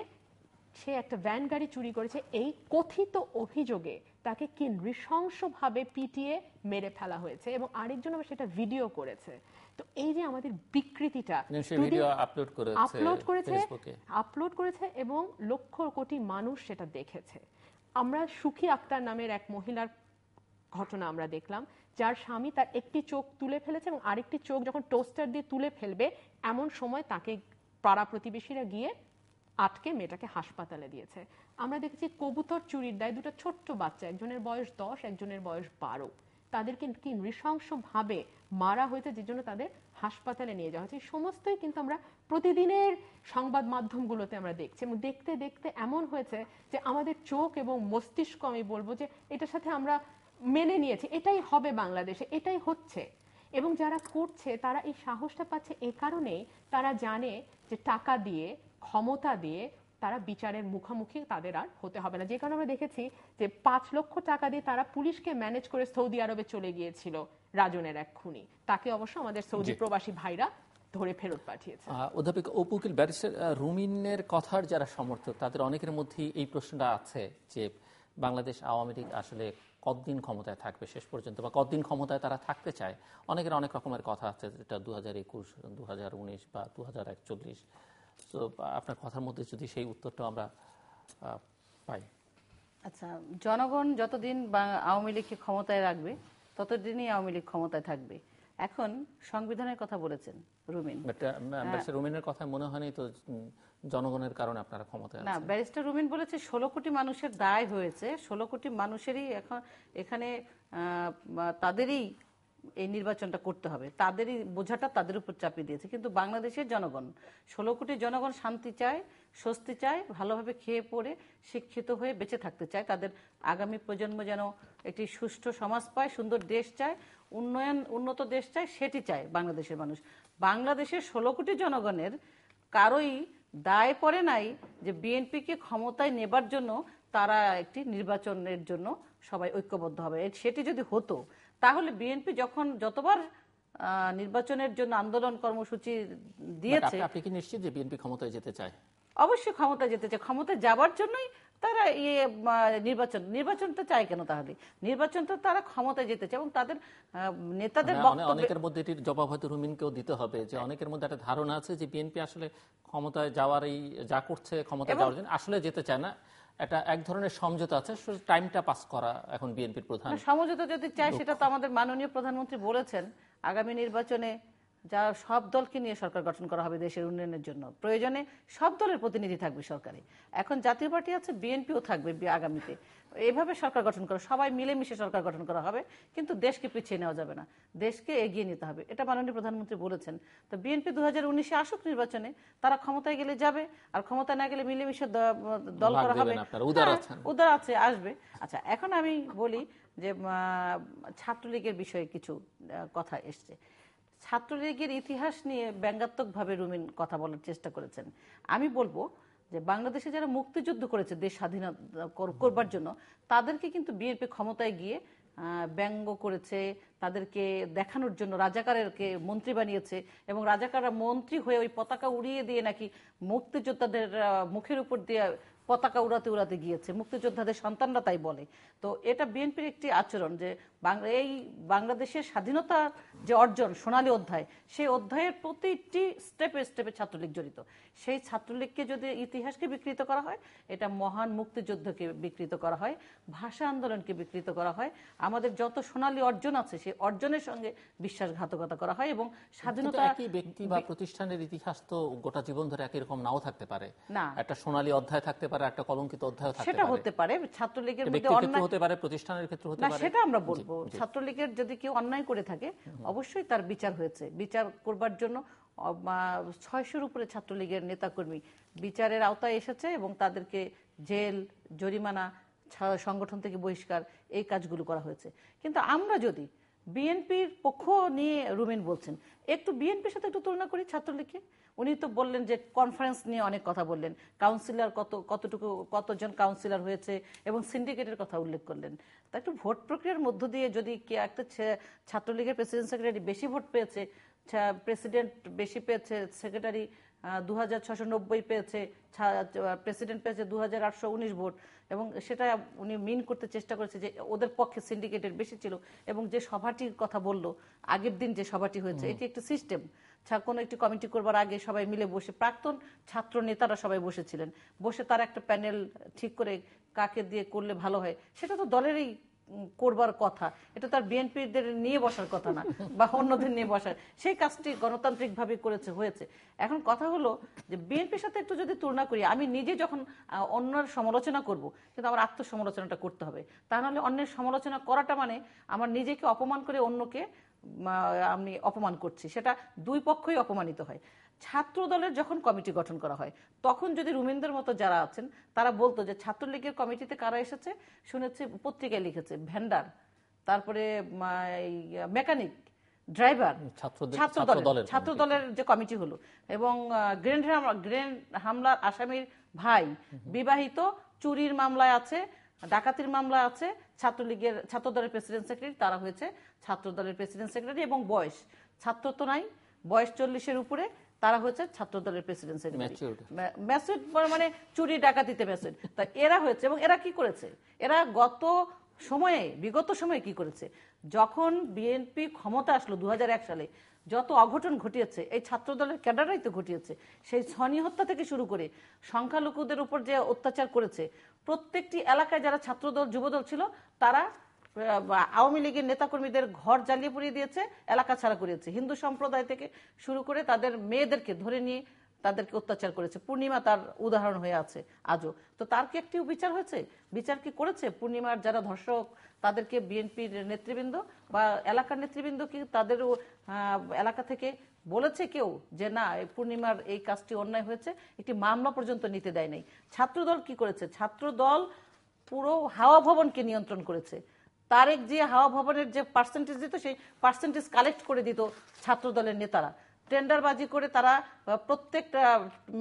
সে একটা ভ্যান গাড়ি চুরি করেছে, এই কথিত অভিযোগে তাকে কি নৃশংসভাবে পিটিয়ে মেরে ফেলা হয়েছে এবং আরেকজন আবার সেটা ভিডিও করেছে। তো এই যে আমাদের বিকৃতিটা আপলোড করেছে এবং লক্ষ কোটি মানুষ সেটা দেখেছে। আমরা সুখী আক্তার নামের এক মহিলার ঘটনা আমরা দেখলাম, যার স্বামী তার একটি চোখ তুলে ফেলেছে এবং আরেকটি চোখ যখন টোস্টার দিয়ে তুলে ফেলবে এমন সময় তাকে পাড়া প্রতিবেশীরা গিয়ে আটকে মেয়েটাকে হাসপাতালে দিয়েছে। আমরা দেখেছি কবুতর চুরির দায়ে 2টা ছোট্ট বাচ্চা, একজনের বয়স 10, একজনের বয়স 12, তাদেরকে কি নৃশংসভাবে মারা হয়েছে, যে জন্য তাদের হাসপাতালে নিয়ে যাওয়া হয়েছে। সমস্তই কিন্তু আমরা প্রতিদিনের সংবাদ মাধ্যমগুলোতে আমরা দেখছি এবং দেখতে দেখতে এমন হয়েছে যে আমাদের চোখ এবং মস্তিষ্ক, আমি বলবো যে এটার সাথে আমরা মেনে নিয়েছি, এটাই হবে বাংলাদেশে, এটাই হচ্ছে। এবং যারা করছে তারা এই সাহসটা পাচ্ছে এই কারণে, তারা জানে যে টাকা দিয়ে, ক্ষমতা দিয়ে তারা বিচারের মুখোমুখি তাদের আর হতে হবে না। যে কারণে আমরা দেখেছি যে 5 লক্ষ টাকা দিয়ে তারা পুলিশকে ম্যানেজ করে সৌদি আরবে চলে গিয়েছিল রাজনের এক খুনি, তাকে অবশ্য আমাদের সৌদি প্রবাসী ভাইরা ধরে ফেরত পাঠিয়েছে। অধ্যাপিকা উকিল ব্যারিস্টার রুমিনের কথার যারা সমর্থক, তাদের অনেকের মধ্যেই এই প্রশ্নটা আছে যে বাংলাদেশ আওয়ামী লীগ আসলে কতদিন ক্ষমতায় থাকবে শেষ পর্যন্ত, বা কতদিন ক্ষমতায় তারা থাকতে চায়। অনেকের অনেক রকমের কথা আছে, যেটা 2021, 2019 বা 2041। তো আপনার কথার মধ্যে যদি সেই উত্তরটা আমরা পাই। আচ্ছা, জনগণ যতদিন আওয়ামী লীগকে ক্ষমতায় রাখবে ততদিনই আওয়ামী লীগ ক্ষমতায় থাকবে। এখন সংবিধানের কথা বলেছেন রুমিন, রুমিনের কথা মনে হয়নি তো জনগণের কারণে আপনারা ক্ষমতায় আছেন। না, ব্যারিস্টার রুমিন বলেছে 16 কোটি মানুষের দায় হয়েছে, 16 কোটি মানুষেরই এখন এখানে তাদেরই এই নির্বাচনটা করতে হবে, তাদেরই বোঝাটা তাদের উপর চাপিয়ে দিয়েছে। কিন্তু বাংলাদেশের জনগণ, 16 কোটি জনগণ শান্তি চায়, স্বস্তি চায়, ভালোভাবে খেয়ে পড়ে শিক্ষিত হয়ে বেঁচে থাকতে চায়, তাদের আগামী প্রজন্ম যেন একটি সুষ্ঠু সমাজ পায়, সুন্দর দেশ চায়, উন্নত দেশ চায়, সেটি চায় বাংলাদেশের মানুষ। বাংলাদেশের 16 কোটি জনগণের কারোই দায় পড়ে নাই যে বিএনপিকে ক্ষমতায় নেবার জন্য তারা একটি নির্বাচনের জন্য সবাই ঐক্যবদ্ধ হবে। সেটি যদি হতো তাহলে বিএনপি যতবার নির্বাচনের জন্য আন্দোলন কর্মসূচি দিয়েছে। আপনি কি নিশ্চিত যে বিএনপি ক্ষমতায় যেতে চায়? অবশ্যই ক্ষমতায় যেতে চায়। ক্ষমতায় যাবার জন্যই তারা নির্বাচনটা চায় কেন? তাহলে নির্বাচনটা তারা ক্ষমতায় যেতে চায় এবং তাদের নেতাদের অনেকের মধ্যে এটির জবাব হয়তো রুমিনকেও দিতে হবে, যে অনেকের মধ্যে একটা ধারণা আছে যে বিএনপি আসলে ক্ষমতায় যাওয়ার এই যা করছে, ক্ষমতায় যাওয়ার জন্য আসলে যেতে চায় না, এটা এক ধরনের সমঝোতা আছে, টাইমটা পাস করা এখন বিএনপির প্রধান সমঝোতা যদি চায়, সেটা তো আমাদের মাননীয় প্রধানমন্ত্রী বলেছেন আগামী নির্বাচনে যা সব দলকে নিয়ে সরকার গঠন করা হবে দেশের উন্নয়নের জন্য, প্রয়োজনে সব দলের প্রতিনিধি থাকবে সরকারে। এখন জাতীয় পার্টি আছে, বিএনপিও থাকবে আগামীতে, এইভাবে সরকার গঠন করা, সবাই মিলেমিশে সরকার গঠন করা হবে, কিন্তু দেশকে পিছিয়ে নেওয়া যাবে না, দেশকে এগিয়ে নিতে হবে, এটা মাননীয় প্রধানমন্ত্রী বলেছেন। তো বিএনপি 2019-এ আসুক নির্বাচনে, তারা ক্ষমতায় গেলে যাবে, আর ক্ষমতায় না গেলে মিলেমিশে দল করা হবে, উদার আছে, আসবে। আচ্ছা, এখন আমি বলি যে ছাত্রলীগের বিষয়ে কিছু কথা এসছে। ছাত্রলীগের ইতিহাস নিয়ে ব্যঙ্গাত্মকভাবে রুমিন কথা বলার চেষ্টা করেছেন। আমি বলবো যে বাংলাদেশে যারা মুক্তিযুদ্ধ করেছে দেশ স্বাধীন করবার জন্য, তাদেরকে কিন্তু বিএনপি ক্ষমতায় গিয়ে ব্যঙ্গ করেছে, তাদেরকে দেখানোর জন্য রাজাকারকে মন্ত্রী বানিয়েছে, এবং রাজাকাররা মন্ত্রী হয়ে ওই পতাকা উড়িয়ে দিয়ে নাকি মুক্তিযোদ্ধাদের মুখের উপর দিয়ে পতাকা উড়াতে উড়াতে গিয়েছে, মুক্তিযোদ্ধাদের সন্তানরা তাই বলে। তো এটা বিএনপির একটি আচরণ যে এই বাংলাদেশের স্বাধীনতার যে অর্জন, সোনালী অধ্যায়, সেই অধ্যায়ের প্রতিটি স্টেপে স্টেপে ছাত্রলীগ জড়িত। সেই ছাত্রলীগকে যদি ইতিহাসকে বিকৃত করা হয়, এটা মহান মুক্তিযুদ্ধকে বিকৃত করা হয়, ভাষা আন্দোলনকে বিকৃত করা হয়, আমাদের যত সোনালী অর্জন আছে সেই অর্জনের সঙ্গে বিশ্বাসঘাতকতা করা হয়। এবং স্বাধীনতা একই ব্যক্তি বা প্রতিষ্ঠানের ইতিহাস তো গোটা জীবন ধরে একই রকম নাও থাকতে পারে, না একটা সোনালী অধ্যায় থাকতে পারে, একটা কলঙ্কিত অধ্যায় থাকতে পারে, সেটা হতে পারে ছাত্রলীগের মধ্যে অন্যায় হতে পারে, প্রতিষ্ঠানের ক্ষেত্রে হতে পারে, সেটা আমরা বলবো। ছাত্রলীগের যদি কেউ অন্যায় করে থাকে, অবশ্যই তার বিচার হয়েছে, বিচার করবার জন্য 600-র উপরে ছাত্রলীগের নেতাকর্মী বিচারের আওতায় এসেছে এবং তাদেরকে জেল, জরিমানা, সংগঠন থেকে বহিষ্কার, এই কাজগুলো করা হয়েছে। কিন্তু আমরা যদি বিএনপির পক্ষ নিয়ে রুমিন বলছেন, একটু বিএনপির সাথে একটু তুলনা করি ছাত্রলীগকে। উনি তো বললেন যে কনফারেন্স নিয়ে অনেক কথা বললেন, কাউন্সিলর কতজন কাউন্সিলর হয়েছে এবং সিন্ডিকেটের কথা উল্লেখ করলেন। তা একটু ভোট প্রক্রিয়ার মধ্য দিয়ে যদি কে একটা ছাত্রলীগের প্রেসিডেন্ট সেক্রেটারি বেশি ভোট পেয়েছে, প্রেসিডেন্ট বেশি পেয়েছে, সেক্রেটারি 2690 পেয়েছে, প্রেসিডেন্ট পেয়েছে 2819 ভোট, এবং সেটা উনি মিন করতে চেষ্টা করেছে যে ওদের পক্ষে সিন্ডিকেটের বেশি ছিল। এবং যে সভাটির কথা বললো, আগের দিন যে সভাটি হয়েছে, এটি একটা সিস্টেম। কোনো একটি কমিটি করবার আগে সবাই মিলে বসে, প্রাক্তন ছাত্র নেতারা সবাই বসেছিলেন, বসে তারা একটা প্যানেল ঠিক করে কাকে দিয়ে করলে ভালো হয়, সেটা তো দলেরই করবার কথা, এটা তার বিএনপিদের নিয়ে বসার কথা না, বা অন্যদের নিয়ে বসার। সেই কাজটি গণতান্ত্রিকভাবে হয়েছে। এখন কথা হলো যে বিএনপির সাথে একটু যদি তুলনা করি, আমি নিজে যখন অন্যের সমালোচনা করব, কিন্তু আমার আত্মসমালোচনাটা করতে হবে। তা নাহলে অন্যের সমালোচনা করাটা মানে আমার নিজেকে অপমান করে অন্যকে আমি অপমান করছি, সেটা দুই পক্ষই অপমানিত হয়। ছাত্র দলের যখন কমিটি গঠন করা হয়, তখন যদি রুমিনদের মতো যারা আছেন তারা বলতো যে ছাত্রলীগের কমিটিতে কারা এসেছে, শুনেছি পত্রিকায় লিখেছে, ভেন্ডার, তারপরে মেকানিক, ড্রাইভার, ছাত্র দলের যে কমিটি হলো, এবং গ্রেনেড হামলার আসামির ভাই, বিবাহিত, চুরির মামলায় আছে, ডাকাতির মামলা আছে, ছাত্র দলের প্রেসিডেন্ট সেক্রেটারি, তারা হয়েছে ছাত্র দলের প্রেসিডেন্ট সেক্রেটারি, এবং বয়স ছাত্র তো নাই, বয়স 40-এর উপরে, তারা হচ্ছে ছাত্র দলের প্রেসিডেন্ট সেক্রেটারি, ম্যাচুড মানে চুরি ডাকাতিতে ম্যাচুড। তা এরা হয়েছে, এবং এরা কি করেছে, এরা বিগত সময়ে কি করেছে, যখন বিএনপি ক্ষমতা আসলো 2001 সালে, যত অঘটন ঘটিয়েছে এই ছাত্র দলের ক্যাডাররাই তো ঘটিয়েছে। সেই ছনি হত্যা থেকে শুরু করে সংখ্যালঘুদের উপর যে অত্যাচার করেছে, প্রত্যেকটি এলাকায় যারা ছাত্রদল যুবদল ছিল, তারা আওয়ামী লীগের নেতাকর্মীদের ঘর জ্বালিয়ে পুড়িয়ে দিয়েছে, এলাকা ছাড়া করিয়েছে, হিন্দু সম্প্রদায় থেকে শুরু করে তাদের মেয়েদেরকে ধরে নিয়ে তাদেরকে অত্যাচার করেছে। পূর্ণিমা তার উদাহরণ হয়ে আছে আজও। তো তার কি একটি বিচার হয়েছে? বিচার কি করেছে? পূর্ণিমার যারা ধর্ষক, তাদেরকে বিএনপির নেতৃবৃন্দ বা এলাকার নেতৃবৃন্দ কি তাদেরও এলাকা থেকে বলেছে কেউ যে না, পূর্ণিমার এই কাজটি অন্যায় হয়েছে? একটি মামলা পর্যন্ত নিতে দেয় নাই। ছাত্রদল কি করেছে? ছাত্রদল পুরো হাওয়া ভবনকে নিয়ন্ত্রণ করেছে। তারেক যে হাওয়া ভবনের যে পার্সেন্টেজ দিত, সেই পার্সেন্টেজ কালেক্ট করে দিত ছাত্র দলের নেতারা, টেন্ডারবাজি করে তারা প্রত্যেকটা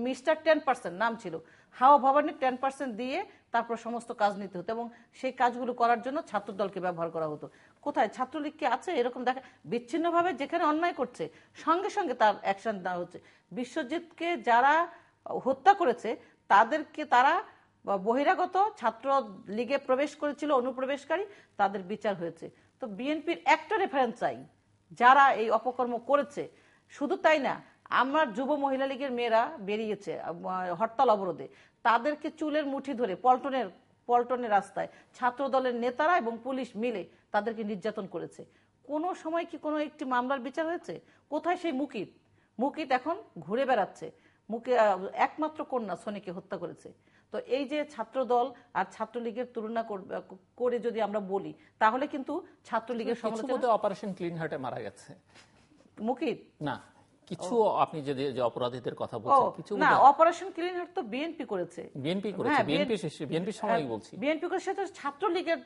মিস্টার 10% নাম ছিল, হাওয়া ভবনের 10% দিয়ে তারপর সমস্ত কাজ নিতে হতো, এবং সেই কাজগুলো করার জন্য ছাত্রদলকে ব্যবহার করা হতো। কোথায় ছাত্রলীগ কি আছে এরকম? দেখা বিচ্ছিন্নভাবে যেখানে অন্যায় করছে সঙ্গে সঙ্গে তার অ্যাকশন দেওয়া হচ্ছে। বিশ্বজিৎকে যারা হত্যা করেছে তাদেরকে তারা বা বহিরাগত ছাত্র লীগে প্রবেশ করেছিল অনুপ্রবেশকারী, তাদের বিচার হয়েছে। তো বিএনপির একটা রেফারেন্স চাই যারা এই অপকর্ম করেছে। শুধু তাই না, আমার যুব মহিলা লীগের মেয়েরা বেরিয়েছে হরতাল অবরোধে, তাদেরকে চুলের মুঠি ধরে পল্টনের রাস্তায় ছাত্র দলের নেতারা এবং পুলিশ মিলে তাদেরকে নির্যাতন করেছে। কোনো সময় কি কোনো একটি মামলার বিচার হয়েছে? কোথায় সেই মুকিত এখন ঘুরে বেড়াচ্ছে। একমাত্র কন্যা সোনিকে হত্যা করেছে। তো এই যে ছাত্রদল আর ছাত্রলীগের তুলনা করে যদি আমরা বলি, তাহলে কিন্তু ছাত্রলীগের সমালোচনা। অপারেশন ক্লিন হার্টে মারা গেছে মুকিত না, কিছু আপনি যে অপরাধীদের কথা বলছেন, কিছু না, অপারেশন ক্লিন হার্ট তো বিএনপি করেছে। বিএনপি সময় বলছি, বিএনপি করেছে, সেটা ছাত্রলীগের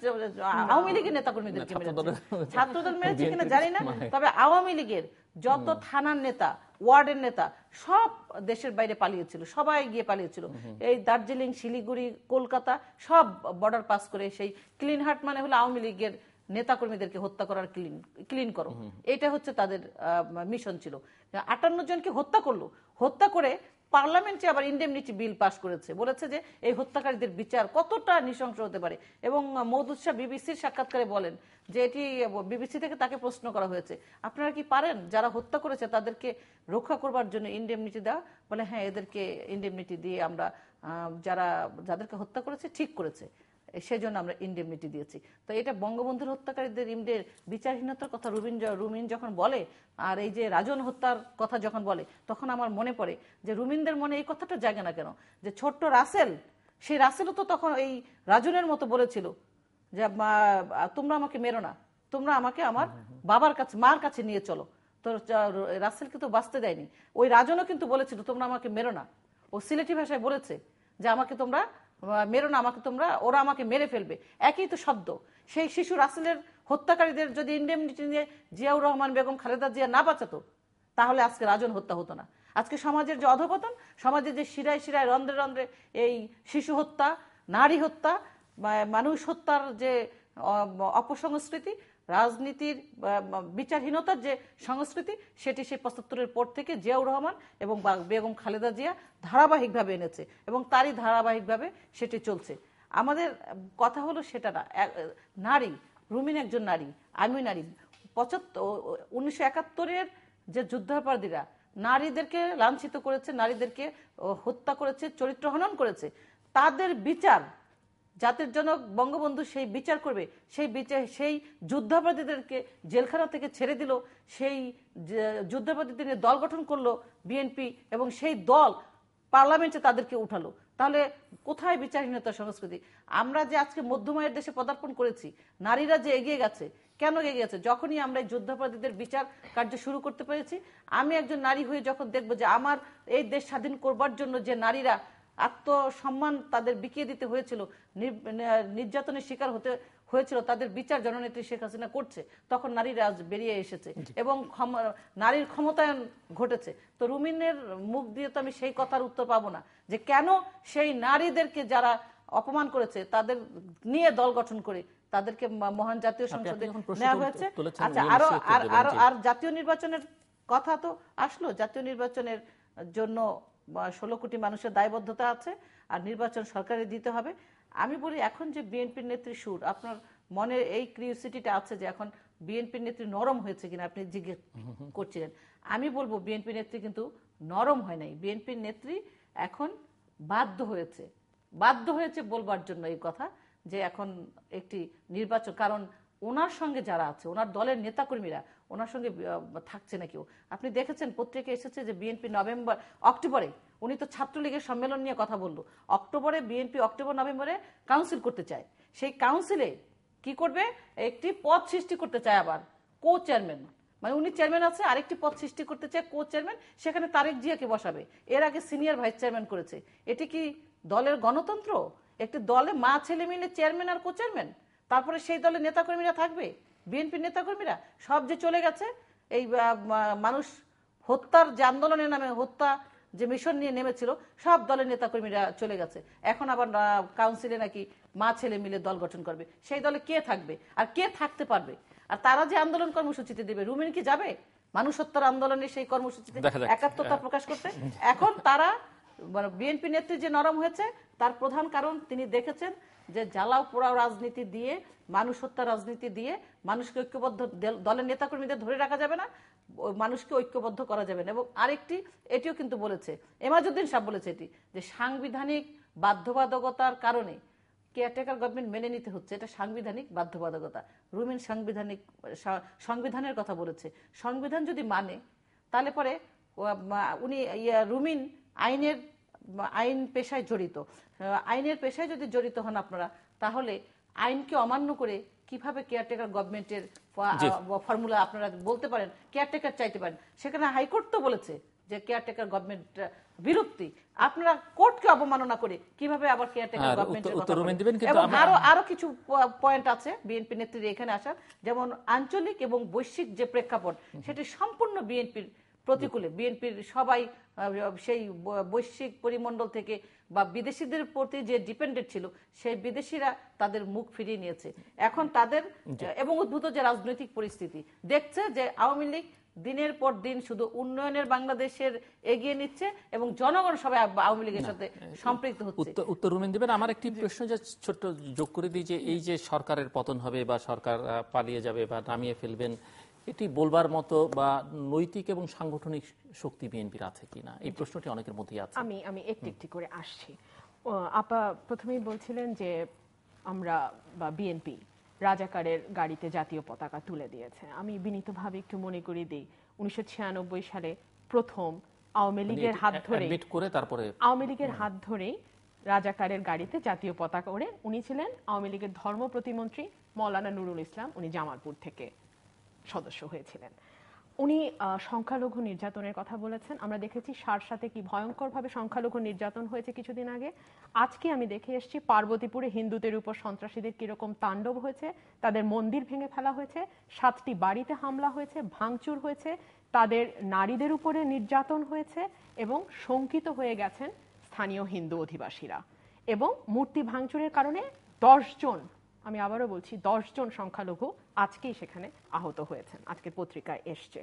আওয়ামী লীগের নেতাকর্মীদেরকে মেরেছে। ছাত্রদল মেরেছে কিনা জানি না, তবে আওয়ামী লীগের যত থানার নেতা, ওয়ার্ডের নেতা সব দেশের বাইরে পালিয়েছিল, সবাই গিয়ে পালিয়েছিল। এই দার্জিলিং, শিলিগুড়ি, কলকাতা সব বর্ডার পাস করে। সেই ক্লিন হার্ট মানে হলো আওয়ামী লীগের নেতাকর্মীদেরকে হত্যা করার ক্লিন করো, এটা হচ্ছে তাদের মিশন ছিল। 58 জনকে হত্যা করলো, হত্যা করে পার্লামেন্টে আবার ইনডেমনিটি বিল পাস করেছে, বলেছে যে এই হত্যাকারীদের বিচার কতটা নৃশংস হতে পারে। এবং মওদুদ শাহ বিবিসির সাক্ষাৎকারে বলেন যে এটি, বিবিসি থেকে তাকে প্রশ্ন করা হয়েছে, আপনারা কি পারেন যারা হত্যা করেছে তাদেরকে রক্ষা করবার জন্য ইনডেমনিটি দেওয়া? বলে হ্যাঁ, এদেরকে ইনডেমনিটি দিয়ে আমরা যাদেরকে হত্যা করেছে ঠিক করেছে, সেজন্য আমরা ইনডেমনিটি দিয়েছি। তো এটা বঙ্গবন্ধুর হত্যাকারীদের বিচারহীনতার কথা রুমিন যখন বলে, আর এই যে রাজন হত্যার কথা যখন বলে, তখন আমার মনে পড়ে যে রুমিনদের মনে এই কথাটা জাগে না কেন, যে ছোট্ট রাসেল, সেই রাসেলও তো তখন এই রাজনের মতো বলেছিল যে তোমরা আমাকে মেরো না, তোমরা আমাকে আমার বাবার কাছে, মার কাছে নিয়ে চলো। তো রাসেলকে তো বাঁচতে দেয়নি। ওই রাজনও কিন্তু বলেছিল তোমরা আমাকে মেরো না। ও সিলেটি ভাষায় বলেছে যে আমাকে তোমরা মেরো না, ওরা আমাকে মেরে ফেলবে, একই তো শব্দ। সেই শিশু রাসেলের হত্যাকারীদের যদি ইনডেমনিটি নিয়ে জিয়াউর রহমান বেগম খালেদা জিয়া না বাঁচাতো, তাহলে আজকে রাজন হত্যা হতো না। আজকে সমাজের যে অধপতন, সমাজের যে শিরায় শিরায় রন্ধ্রে রন্ধ্রে এই শিশু হত্যা, নারী হত্যা, মানুষ হত্যার যে অপসংস্কৃতি, রাজনীতির বিচারহীনতার যে সংস্কৃতি, সেটি সেই 75-এর পর থেকে জিয়াউর রহমান এবং বেগম খালেদা জিয়া ধারাবাহিকভাবে এনেছে এবং তারই ধারাবাহিকভাবে সেটি চলছে। আমাদের কথা হলো সেটা না। নারী, রুমিন একজন নারী, আমি নারী। 1971-এর যে যুদ্ধাপরাধীরা নারীদেরকে লাঞ্ছিত করেছে, নারীদেরকে হত্যা করেছে, চরিত্র হনন করেছে, তাদের বিচার জাতির জনক বঙ্গবন্ধু সেই বিচার করবে। সেই যুদ্ধাপরাধীদেরকে জেলখানা থেকে ছেড়ে দিল, সেই যুদ্ধাপরাধীদের নিয়ে দল গঠন করলো বিএনপি এবং সেই দল পার্লামেন্টে তাদেরকে উঠালো। তাহলে কোথায় বিচারহীনতার সংস্কৃতি? আমরা যে আজকে মধ্যময়ের দেশে পদার্পণ করেছি, নারীরা যে এগিয়ে গেছে, কেন এগিয়ে গেছে? যখনই আমরা এই যুদ্ধাপরাধীদের বিচার কার্য শুরু করতে পেরেছি। আমি একজন নারী হয়ে যখন দেখবো যে আমার এই দেশ স্বাধীন করবার জন্য যে নারীরা আত্মসম্মান তাদের বিকিয়ে দিতে হয়েছিল, নির্যাতনের শিকার হতে হয়েছিল, তাদের বিচার জননেত্রী শেখ হাসিনা করছে, তখন নারীরা আজ বেরিয়ে এসেছে এবং নারীর ক্ষমতায়ন ঘটেছে। তো রুমিনের মুখ দিয়ে তো আমি সেই কথার উত্তর পাবো না যে কেন সেই নারীদেরকে যারা অপমান করেছে তাদের নিয়ে দল গঠন করে তাদেরকে মহান জাতীয় সংসদে নেওয়া হয়েছে। আচ্ছা, আর জাতীয় নির্বাচনের কথা তো আসলো। জাতীয় নির্বাচনের জন্য 16 কোটি মানুষের দায়বদ্ধতা আছে, আর নির্বাচন সরকারে দিতে হবে। আমি বলি, এখন যে বিএনপির নেত্রী সুর, আপনার মনে এই কিউরিওসিটিটা আছে যে এখন বিএনপির নেত্রী নরম হয়েছে কিনা, আপনি জিজ্ঞেস করছিলেন। আমি বলবো বিএনপি নেত্রী কিন্তু নরম হয় নাই। বিএনপির নেত্রী এখন বাধ্য হয়েছে বলবার জন্য এই কথা যে এখন একটি নির্বাচন, কারণ ওনার সঙ্গে যারা আছে, ওনার দলের নেতাকর্মীরা ওনার সঙ্গে থাকছে না কেউ। আপনি দেখেছেন পত্রিকায় এসেছে যে বিএনপি অক্টোবরে, উনি তো ছাত্রলীগের সম্মেলন নিয়ে কথা বললো, অক্টোবরে বিএনপি অক্টোবর-নভেম্বরে কাউন্সিল করতে চায়। সেই কাউন্সিলে কি করবে? একটি পদ সৃষ্টি করতে চায়, আবার কো চেয়ারম্যান, মানে উনি চেয়ারম্যান আছে, আরেকটি পদ সৃষ্টি করতে চায় কো চেয়ারম্যান, সেখানে তারেক জিয়াকে বসাবে। এর আগে সিনিয়র ভাইস চেয়ারম্যান করেছে। এটি কি দলের গণতন্ত্র? একটি দলে মা ছেলে মিলে চেয়ারম্যান আর কো চেয়ারম্যান, তারপরে সেই দলের নেতাকর্মীরা থাকবে। বিএনপির নেতাকর্মীরা সব যে চলে গেছে, এই মানুষ হত্যার যে আন্দোলনের নামে, হত্যা যে মিশন নিয়ে নেমেছিল, সব দলের নেতাকর্মীরা চলে গেছে। এখন আবার কাউন্সিলে নাকি মা ছেলে মিলে দল গঠন করবে। সেই দলে কে থাকবে আর কে থাকতে পারবে? আর তারা যে আন্দোলন কর্মসূচিতে দেবে, রুমিন কি যাবে মানুষ হত্যার আন্দোলনে সেই কর্মসূচিতে একাত্মতা প্রকাশ করতে? এখন তারা মানে বিএনপি নেত্রী যে নরম হয়েছে তার প্রধান কারণ তিনি দেখেছেন যে জ্বালাও পোড়াও রাজনীতি দিয়ে, মানুষ হত্যা রাজনীতি দিয়ে মানুষকে ঐক্যবদ্ধ, দলের নেতাকর্মীদের ধরে রাখা যাবে না, মানুষকে ঐক্যবদ্ধ করা যাবে না। এবং আরেকটি এটিও কিন্তু বলেছে, এমাজউদ্দিন সাহেব বলেছে এটি, যে সাংবিধানিক বাধ্যবাধকতার কারণে কেয়ারটেকার গভর্নমেন্ট মেনে নিতে হচ্ছে, এটা সাংবিধানিক বাধ্যবাধকতা। রুমিন সংবিধানের কথা বলেছে। সংবিধান যদি মানে তাহলে পরে উনি রুমিন আইন পেশায় জড়িত, আইনের পেশায় যদি জড়িত হন আপনারা, তাহলে আইনকে অমান্য করে কিভাবে কেয়ারটেকার গভর্নমেন্টের ফর্মুলা আপনারা বলতে পারেন, কেয়ারটেকার চাইতে পারেন? সেখানে হাইকোর্ট তো বলেছে যে কেয়ারটেকার গভর্নমেন্ট বিরক্তি, আপনারা কোর্টকে অবমাননা করে কিভাবে আবার কেয়ারটেকার গভর্নমেন্টের কথা বলেন? এবং আরো কিছু পয়েন্ট আছে বিএনপি নেত্রীর এখানে আসার, যেমন আঞ্চলিক এবং বৈশ্বিক যে প্রেক্ষাপট সেটি সম্পূর্ণ বিএনপির প্রতিকূলে। বিএনপির সবাই সেই বৈশ্বিক পরিমণ্ডল থেকে বা বিদেশিদের প্রতি যে ডিপেন্ডেন্ট ছিল, সেই বিদেশিরা তাদের মুখ ফিরিয়ে নিয়েছে। এখন তাদের এবং উদ্ভূত যে রাজনৈতিক পরিস্থিতি দেখছে যে আওয়ামী লীগ দিনের পর দিন শুধু উন্নয়নের বাংলাদেশের এগিয়ে নিচ্ছে এবং জনগণ সবাই আওয়ামী লীগের সাথে সম্পৃক্ত হচ্ছে। উত্তর রুমিন দিবেন। আমার একটি প্রশ্ন যে ছোট্ট যোগ করে দিই, যে এই যে সরকারের পতন হবে বা সরকার পালিয়ে যাবে বা নামিয়ে ফেলবেন, এটি বলবার মতো বা নৈতিক এবং সাংগঠনিক শক্তি বিএনপির আছে কিনা, এই প্রশ্নটি অনেকের মধ্যেই আছে। আমি একটি করে আসছি। আপা প্রথমেই বলছিলেন যে আমরা বা বিএনপি রাজাকারের গাড়িতে জাতীয় পতাকা তুলে দিয়েছে। আমি বিনীতভাবে একটু মনে করিয়ে দিই, 1996 সালে প্রথম আওয়ামী লীগের হাত ধরে আওয়ামী লীগের হাত ধরেই রাজাকারের গাড়িতে জাতীয় পতাকা ওড়ে। উনি ছিলেন আওয়ামী লীগের ধর্ম প্রতিমন্ত্রী মৌলানা নুরুল ইসলাম, উনি জামালপুর থেকে সদস্য হয়েছিলেন। উনি সংখ্যালঘু নির্যাতনের কথা বলেছেন। আমরা দেখেছি সারসাতে কি ভয়ঙ্করভাবে সংখ্যালঘু নির্যাতন হয়েছে কিছুদিন আগে। আজকে আমি দেখে এসেছি পার্বতীপুরে হিন্দুদের উপর সন্ত্রাসীদের কিরকম তাণ্ডব হয়েছে, তাদের মন্দির ভেঙে ফেলা হয়েছে, 7টি বাড়িতে হামলা হয়েছে, ভাঙচুর হয়েছে, তাদের নারীদের উপরে নির্যাতন হয়েছে এবং শঙ্কিত হয়ে গেছেন স্থানীয় হিন্দু অধিবাসীরা। এবং মূর্তি ভাঙচুরের কারণে 10 জন, আমি আবারও বলছি 10 জন সংখ্যালঘু আজকেই সেখানে আহত হয়েছেন, আজকে পত্রিকায় এসছে।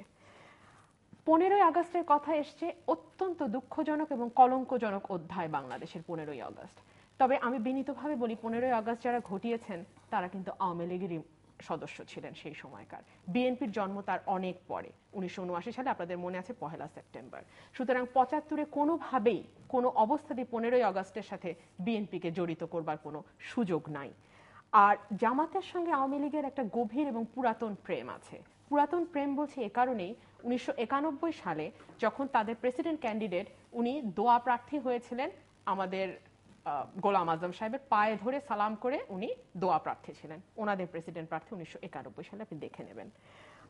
15ই আগস্টের কথা এসছে, অত্যন্ত দুঃখজনক এবং কলঙ্কজনক অধ্যায় বাংলাদেশের 15ই আগস্ট। তবে আমি বিনীতভাবে বলি, 15ই আগস্ট যারা ঘটিয়েছেন তারা কিন্তু আওয়ামী লীগেরই সদস্য ছিলেন সেই সময়কার। বিএনপির জন্ম তার অনেক পরে, 1979 সালে, আপনাদের মনে আছে 1 সেপ্টেম্বর। সুতরাং 75-এ কোনোভাবেই কোনো অবস্থাতেই 15ই আগস্টের সাথে বিএনপিকে জড়িত করবার কোনো সুযোগ নাই। আর জামাতের সঙ্গে আওয়ামী লীগের একটা গভীর এবং পুরাতন প্রেম আছে। পুরাতন প্রেম বলছে এ কারণেই, 1991 সালে যখন তাদের প্রেসিডেন্ট ক্যান্ডিডেট উনি দোয়া প্রার্থী হয়েছিলেন, আমাদের গোলাম আজম সাহেবের পায়ে ধরে সালাম করে উনি দোয়া প্রার্থী ছিলেন, ওনাদের প্রেসিডেন্ট প্রার্থী 1991 সালে, আপনি দেখে নেবেন।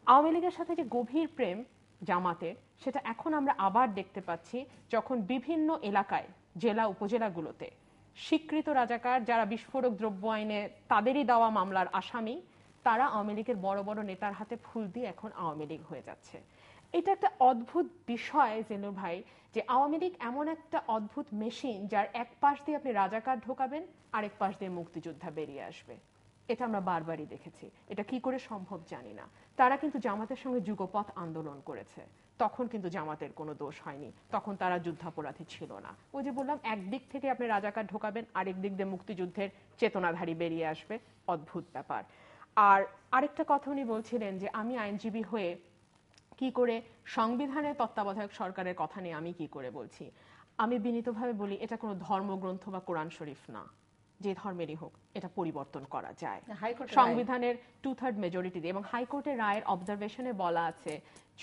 আওয়ামী লীগের সাথে যে গভীর প্রেম জামাতের, সেটা এখন আমরা আবার দেখতে পাচ্ছি যখন বিভিন্ন এলাকায়, জেলা উপজেলাগুলোতে স্বীকৃত রাজাকার যারা বিস্ফোরক দ্রব্য আইনে তাদেরই দেওয়া মামলার আসামি, তারা আওয়ামী লীগের বড় বড় নেতার হাতে ফুল দিয়ে এখন আওয়ামী লীগ হয়ে যাচ্ছে। এটা একটা অদ্ভুত বিষয় জেনুর ভাই, যে আওয়ামী লীগ এমন একটা অদ্ভুত মেশিন যার এক পাশ দিয়ে আপনি রাজাকার ঢোকাবেন, আরেক পাশ দিয়ে মুক্তিযোদ্ধা বেরিয়ে আসবে। এটা আমরা বারবারই দেখেছি। এটা কি করে সম্ভব জানি না। তারা কিন্তু জামাতের সঙ্গে যুগপৎ আন্দোলন করেছে, তখন কিন্তু জামাতের কোনো দোষ হয়নি, তখন তারা যুদ্ধাপরাধী ছিল না। ওই যে বললাম, একদিক থেকে আপনি রাজাকার ঢোকাবেন, আরেক দিক দিয়ে মুক্তিযুদ্ধের চেতনাধারী বেরিয়ে আসবে, অদ্ভুত ব্যাপার। আর আরেকটা কথা উনি বলছিলেন যে আমি আইনজীবী হয়ে কি করে সংবিধানের তত্ত্বাবধায়ক সরকারের কথা নিয়ে আমি কি করে বলছি। আমি বিনীতভাবে বলি, এটা কোনো ধর্মগ্রন্থ বা কোরআন শরীফ না, যে ধর্মেরই হোক এটা পরিবর্তন করা যায় সংবিধানের 2/3 মেজরিটি দিয়ে। এবং হাইকোর্টের রায়ের অবজারভেশনে বলা আছে,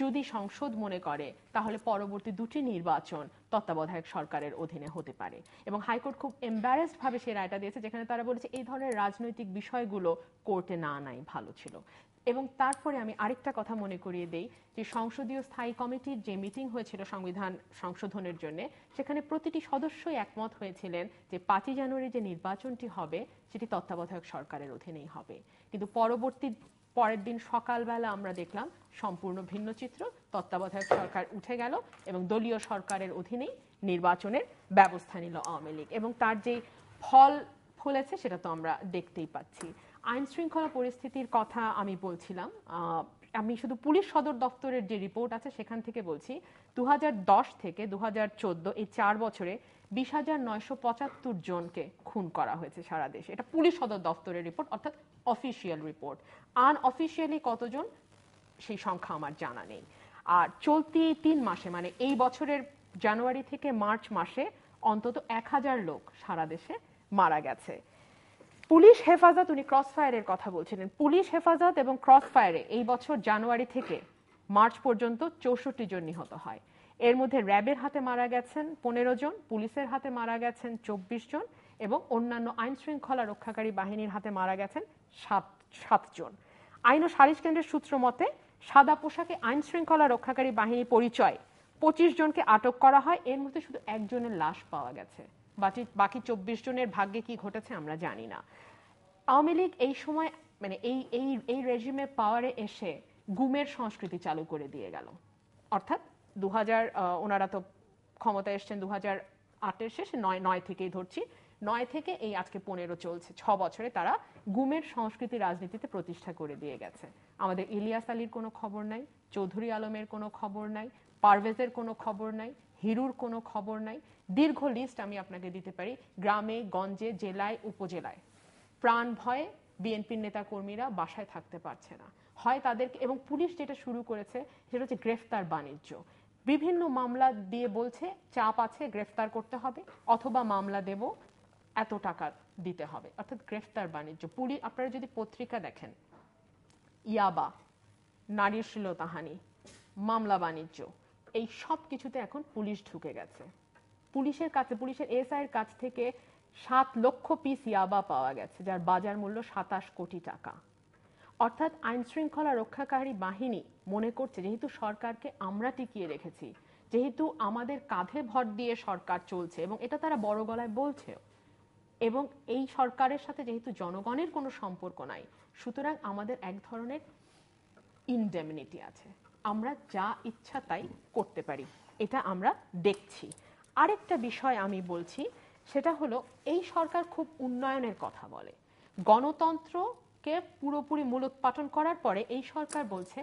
যদি সংসদ মনে করে তাহলে পরবর্তী 2টি নির্বাচন তত্ত্বাবধায়ক সরকারের অধীনে হতে পারে। এবং হাইকোর্ট খুব এম্বারেসড ভাবে সেই রায়টা দিয়েছে, যেখানে তারা বলেছে এই ধরনের রাজনৈতিক বিষয়গুলো কোর্টে না নাই ভালো ছিল। এবং তারপরে আমি আরেকটা কথা মনে করিয়ে দেই, যে সংসদীয় স্থায়ী কমিটির যে মিটিং হয়েছিল সংবিধান সংশোধনের জন্য, সেখানে প্রতিটি সদস্যই একমত হয়েছিলেন যে 5ই জানুয়ারি যে নির্বাচনটি হবে সেটি তত্ত্বাবধায়ক সরকারের অধীনেই হবে। কিন্তু পরের দিন সকালবেলা আমরা দেখলাম সম্পূর্ণ ভিন্ন চিত্র, তত্ত্বাবধায়ক সরকার উঠে গেল এবং দলীয় সরকারের অধীনেই নির্বাচনের ব্যবস্থা নিল আওয়ামী লীগ। এবং তার যে ফল ফলেছে সেটা তো আমরা দেখতেই পাচ্ছি। আইন শৃঙ্খলা পরিস্থিতির কথা আমি বলছিলাম, আমি শুধু পুলিশ সদর দপ্তরের যে রিপোর্ট আছে সেখান থেকে বলছি 2010 থেকে 2014 এই 4 বছরে 20,975 জনকে খুন করা হয়েছে সারা দেশে। এটা পুলিশ সদর দপ্তরের রিপোর্ট, অর্থাৎ অফিসিয়াল রিপোর্ট। আনঅফিসিয়ালি কতজন সেই সংখ্যা আমার জানা নেই। আর চলতি 3 মাসে মানে এই বছরের জানুয়ারি থেকে মার্চ মাসে অন্তত 1000 লোক সারা দেশে মারা গেছে। পুলিশ হেফাজত, উনি ক্রস ফায়ারের কথা বলছিলেন, পুলিশ হেফাজত এবং ক্রস ফায়ারে এই বছর জানুয়ারি থেকে মার্চ পর্যন্ত 64 জন নিহত হয়। এর মধ্যে র্যাবের হাতে মারা গেছেন 15 জন, পুলিশের হাতে মারা গেছেন 24 জন এবং অন্যান্য আইন শৃঙ্খলা রক্ষাকারী বাহিনীর হাতে মারা গেছেন 7 জন। আইন ও সালিশ কেন্দ্রের সূত্র মতে সাদা পোশাকে আইন শৃঙ্খলা রক্ষাকারী বাহিনী পরিচয় 25 জনকে আটক করা হয়। এর মধ্যে শুধু একজনের লাশ পাওয়া গেছে, বাকি 24 জনের ভাগ্যে কি ঘটেছে আমরা জানি না। আওয়ামী লীগ এই সময় মানে এই রেজিমে পাওয়ারে এসে গুমের সংস্কৃতি চালু করে দিয়ে গেল। অর্থাৎ ওনারা তো ক্ষমতায় এসছেন 2008-এর শেষে, 9 থেকেই ধরছি, 9 থেকে এই আজকে 15 চলছে, 6 বছরে তারা গুমের সংস্কৃতি রাজনীতিতে প্রতিষ্ঠা করে দিয়ে গেছে। আমাদের ইলিয়াস আলীর কোনো খবর নাই, চৌধুরী আলমের কোনো খবর নাই, পারভেজের কোনো খবর নাই, হিরুর কোনো খবর নাই। দীর্ঘ লিস্ট আমি আপনাকে দিতে পারি। গ্রামে গঞ্জে জেলায় উপজেলায় প্রাণ ভয়ে বিএনপির নেতা কর্মীরা বাসায় থাকতে পারছে না, হয় তাদেরকে, এবং পুলিশ যেটা শুরু করেছে সেটা হচ্ছে গ্রেফতার বাণিজ্য। বিভিন্ন মামলা দিয়ে বলছে চাপ আছে গ্রেফতার করতে হবে, অথবা মামলা দেব এত টাকা দিতে হবে, অর্থাৎ গ্রেফতার বাণিজ্য। পুলিশ, আপনারা যদি পত্রিকা দেখেন, ইয়াবা, নারীর শ্লীলতাহানি, মামলা বাণিজ্য, এই সব কিছুতে এখন পুলিশ ঢুকে গেছে। পুলিশের কাছে, পুলিশের এসআই এর কাছ থেকে 7 লক্ষ পিস ইয়াবা পাওয়া গেছে, যার বাজার মূল্য 27 কোটি টাকা। অর্থাৎ আইন শৃঙ্খলা রক্ষাকারী বাহিনী মনে করছে যেহেতু সরকারকে আমরা টিকিয়ে রেখেছি, যেহেতু আমাদের কাঁধে ভর দিয়ে সরকার চলছে, এবং এটা তারা বড় গলায় বলছে, এবং এই সরকারের সাথে যেহেতু জনগণের কোনো সম্পর্ক নাই, সুতরাং আমাদের এক ধরনের ইনডেমনিটি আছে, আমরা যা ইচ্ছা তাই করতে পারি, এটা আমরা দেখছি। আরেকটা বিষয় আমি বলছি, সেটা হলো এই সরকার খুব উন্নয়নের কথা বলে, গণতন্ত্রকে পুরোপুরি মূলোৎপাটন করার পরে এই সরকার বলছে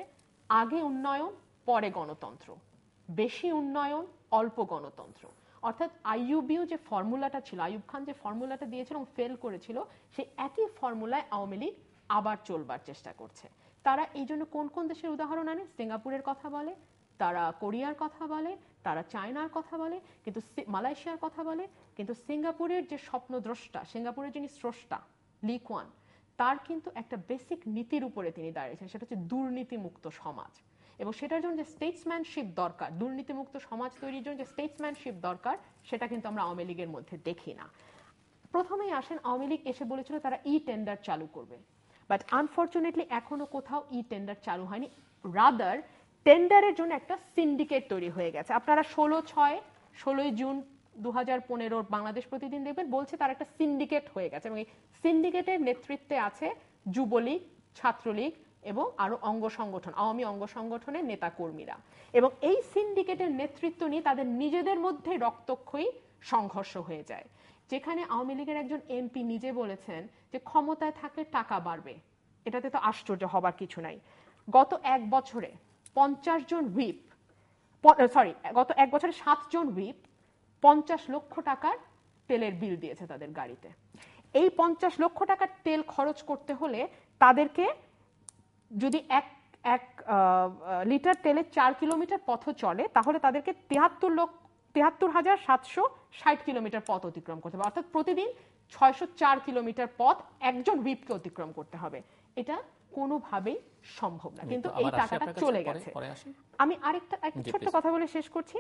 আগে উন্নয়ন পরে গণতন্ত্র, বেশি উন্নয়ন অল্প গণতন্ত্র। অর্থাৎ আইইউবিও যে ফর্মুলাটা ছিল, আইয়ুব খান যে ফর্মুলাটা দিয়েছিল এবং ফেল করেছিল, সেই একই ফর্মুলায় আওয়ামী লীগ আবার চলবার চেষ্টা করছে। তারা এই জন্য কোন কোন দেশের উদাহরণ আনে, সিঙ্গাপুরের কথা বলে, তারা কোরিয়ার কথা বলে, তারা চায়নার কথা বলে, কিন্তু মালয়েশিয়ার কথা বলে, কিন্তু সিঙ্গাপুরের যে স্বপ্নদ্রষ্টা, সিঙ্গাপুরের যিনি স্রষ্টা লি কুয়ান, তার কিন্তু একটা বেসিক নীতির উপরে তিনি দাঁড়িয়েছেন, সেটা হচ্ছে দুর্নীতিমুক্ত সমাজ। এবং সেটার জন্য যে স্টেটসম্যানশিপ দরকার, দুর্নীতিমুক্ত সমাজ তৈরির জন্য যে স্টেটসম্যানশিপ দরকার, সেটা কিন্তু আমরা আওয়ামী লীগের মধ্যে দেখি না। প্রথমেই আসেন, আওয়ামী লীগ এসে বলেছিল তারা ই টেন্ডার চালু করবে, বাট আনফরচুনেটলি এখনো কোথাও ই টেন্ডার চালু হয়নি। রাদার টেন্ডারের জন্য একটা সিন্ডিকেট তৈরি হয়ে গেছে। আপনারা 16 জুন 2015 বাংলাদেশ প্রতিদিন দেখবেন বলছে তার একটা সিন্ডিকেট হয়ে গেছে, এবং এই সিন্ডিকেটের নেতৃত্বে আছে যুবলীগ, ছাত্রলীগ এবং আরো অঙ্গ সংগঠন, আওয়ামী অঙ্গ সংগঠনের নেতা কর্মীরা। এবং এই সিন্ডিকেটের নেতৃত্ব নিয়ে তাদের নিজেদের মধ্যে রক্তক্ষয়ী সংঘর্ষ হয়ে যায়, যেখানে আওয়ামী লীগের একজন এমপি নিজে বলেছেন যে ক্ষমতায় থাকলে টাকা বাড়বে, এটাতে তো আশ্চর্য হবার কিছু নাই। গত এক বছরে 50 জন হুইপ, গত এক বছরে 7 জন হুইপ 50 লক্ষ টাকার তেলের বিল দিয়েছে তাদের গাড়িতে। এই 50 লক্ষ টাকার তেল খরচ করতে হলে তাদেরকে যদি এক লিটার তেলে 4 কিলোমিটার পথ চলে, তাহলে তাদেরকে 73,760 কিলোমিটার পথ অতিক্রম করতে হবে, অর্থাৎ প্রতিদিন 604 কিলোমিটার পথ একজন হুইপকে অতিক্রম করতে হবে। এটা কোনোভাবেই সম্ভব না, কিন্তু এই টাকাটা চলে গেছে। আমি আরেকটা ছোট্ট কথা বলে শেষ করছি।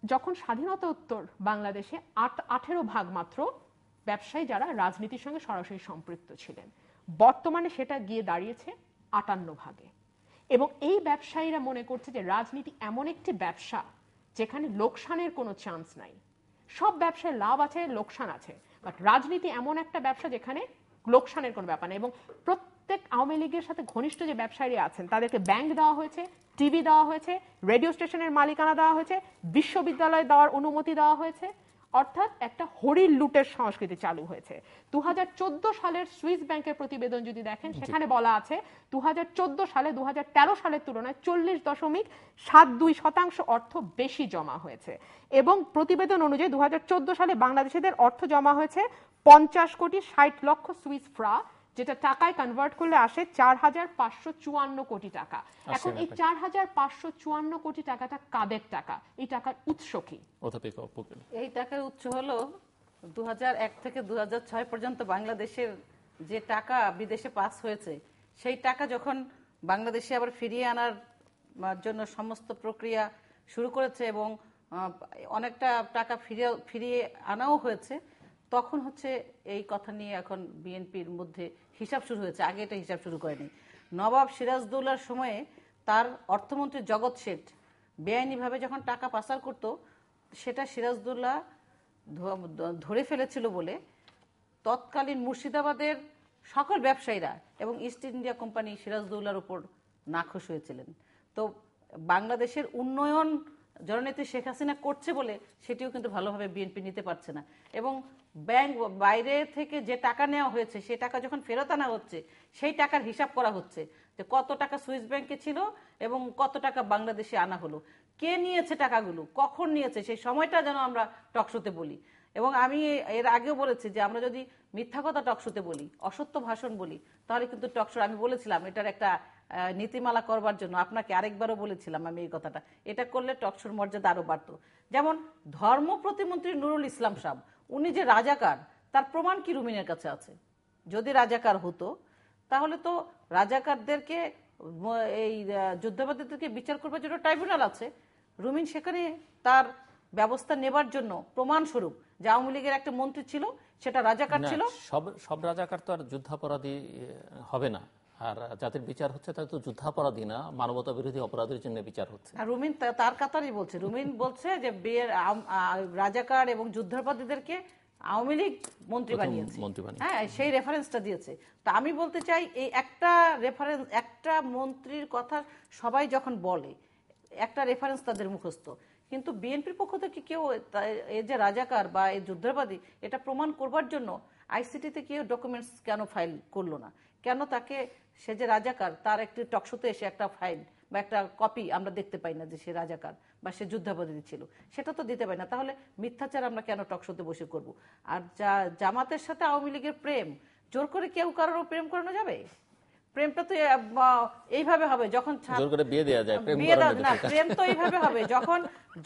যখন স্বাধীনতা উত্তর বাংলাদেশে 18% মাত্র ব্যবসায়ী যারা রাজনীতির সঙ্গে সরাসরি সম্পৃক্ত ছিলেন, বর্তমানে সেটা গিয়ে দাঁড়িয়েছে 58%। এবং এই ব্যবসায়ীরা মনে করছে যে রাজনীতি এমন একটি ব্যবসা যেখানে লোকসানের কোনো চান্স নাই। সব ব্যবসায় লাভ আছে, লোকসান আছে, বাট রাজনীতি এমন একটা ব্যবসা যেখানে লোকসানের কোনো ব্যাপার নেই। এবং প্রত্যেক আওয়ামী লীগের সাথে ঘনিষ্ঠ যে ব্যবসায়ীরা আছেন তাদেরকে ব্যাংক দেওয়া হয়েছে, টিভি দেওয়া হয়েছে, রেডিও স্টেশনের মালিকানা দেওয়া হয়েছে, বিশ্ববিদ্যালয় দেওয়ার অনুমতি দেওয়া হয়েছে, অর্থাৎ একটা হরির লুটের সংস্কৃতি চালু হয়েছে। 2014 সালের সুইস ব্যাংকের প্রতিবেদন যদি দেখেন, সেখানে বলা আছে 2014 সালে 2013 সালের তুলনায় 40.72% অর্থ বেশি জমা হয়েছে। এবং প্রতিবেদন অনুযায়ী 2014 সালে বাংলাদেশিদের অর্থ জমা হয়েছে 50,60,00,000 সুইস ফ্রা, যেটা টাকায় কনভার্ট করলে আসে 4,554 কোটি টাকা। এখন এই 4,554 কোটি টাকাটা কাদের টাকা? এই টাকার উৎস কি? এই টাকার উৎস হলো 2001 থেকে 2006 পর্যন্ত বাংলাদেশের যে টাকা বিদেশে পাস হয়েছে, সেই টাকা যখন বাংলাদেশে আবার ফিরিয়ে আনার জন্য সমস্ত প্রক্রিয়া শুরু করেছে এবং অনেকটা টাকা ফিরিয়ে আনাও হয়েছে, তখন হচ্ছে এই কথা নিয়ে এখন বিএনপির মধ্যে হিসাব শুরু হয়েছে। আগে এটা হিসাব শুরু করেনি। নবাব সিরাজদৌল্লার সময়ে তার অর্থমন্ত্রী জগৎ শেঠ বেআইনিভাবে যখন টাকা পাচার করত, সেটা সিরাজদৌল্লা ধরে ফেলেছিল বলে তৎকালীন মুর্শিদাবাদের সকল ব্যবসায়ীরা এবং ইস্ট ইন্ডিয়া কোম্পানি সিরাজদৌল্লার উপর নাখোশ হয়েছিলেন। তো বাংলাদেশের উন্নয়ন জননেত্রী শেখ হাসিনা করছে বলে সেটিও কিন্তু ভালোভাবে বিএনপি নিতে পারছে না। এবং ব্যাংক বাইরে থেকে যে টাকা নেওয়া হয়েছে, সেই টাকা যখন ফেরত আনা হচ্ছে, সেই টাকার হিসাব করা হচ্ছে যে কত টাকা সুইস ব্যাংকে ছিল এবং কত টাকা বাংলাদেশে আনা হলো, কে নিয়েছে টাকাগুলো, কখন নিয়েছে, সেই সময়টা যেন আমরা টকশোতে বলি। এবং আমি এর আগেও বলেছি যে আমরা যদি মিথ্যা কথা টকশোতে বলি, অসত্য ভাষণ বলি, তাহলে কিন্তু টকশো, আমি বলেছিলাম এটার একটা নীতিমালা করবার জন্য, আপনাকে আরেকবারও বলেছিলাম আমি এই কথাটা, এটা করলে টকশোর মর্যাদা আরো বাড়তো। যেমন ধর্ম প্রতিমন্ত্রী নুরুল ইসলাম সাহেব, উনি যে রাজাকার, তার প্রমাণ কি রুমিনের কাছে আছে? যদি রাজাকার হতো তাহলে তো রাজাকারদেরকে, এই যুদ্ধাপরাধীদেরকে বিচার করবার জন্য ট্রাইব্যুনাল আছে। রুমিন সেখানে তার ব্যবস্থা নেবার জন্য প্রমাণস্বরূপ যে আওয়ামী লীগের একটা মন্ত্রী ছিল, সেটা রাজাকার ছিল। সব রাজাকার তো আর যুদ্ধাপরাধী হবে না, আর যাদের বিচার হচ্ছে তাদের তো যুদ্ধাপরাধী না, মানবতা বিরোধী অপরাধের জন্য বিচার হচ্ছে। রুমিন তার কাতারই বলছে, রুমিন বলছে যে রাজাকার এবং যুদ্ধাপরাধীদেরকে আওয়ামী লীগ মন্ত্রী বানিয়েছে, হ্যাঁ, সেই রেফারেন্সটা দিয়েছে। তো আমি বলতে চাই, এই একটা রেফারেন্স, একটা মন্ত্রীর কথা সবাই যখন বলে, একটা রেফারেন্স তাদের মুখস্থ, কিন্তু বিএনপির পক্ষ থেকে কেউ এই যে রাজাকার বা এই যুদ্ধাপরাধী, এটা প্রমাণ করবার জন্য আইসিটিতে কেউ ডকুমেন্টস কেন ফাইল করলো না? কেন তাকে, সে যে রাজাকার, তার একটি টকশোতে এসে একটা ফাইল বা একটা কপি আমরা দেখতে পাই না যে সে রাজাকার বা সে যুদ্ধাপরাধী ছিল? সেটা তো দিতে পারি না। তাহলে মিথ্যাচার আমরা কেন টকশোতে বসে করব? আর জামাতের সাথে আওয়ামী লীগের প্রেম, জোর করে কেউ কারোর প্রেম করানো যাবে? প্রেমটা তো এইভাবে হবে যখন বিয়ে দেওয়া যায়, প্রেম তো এইভাবে হবে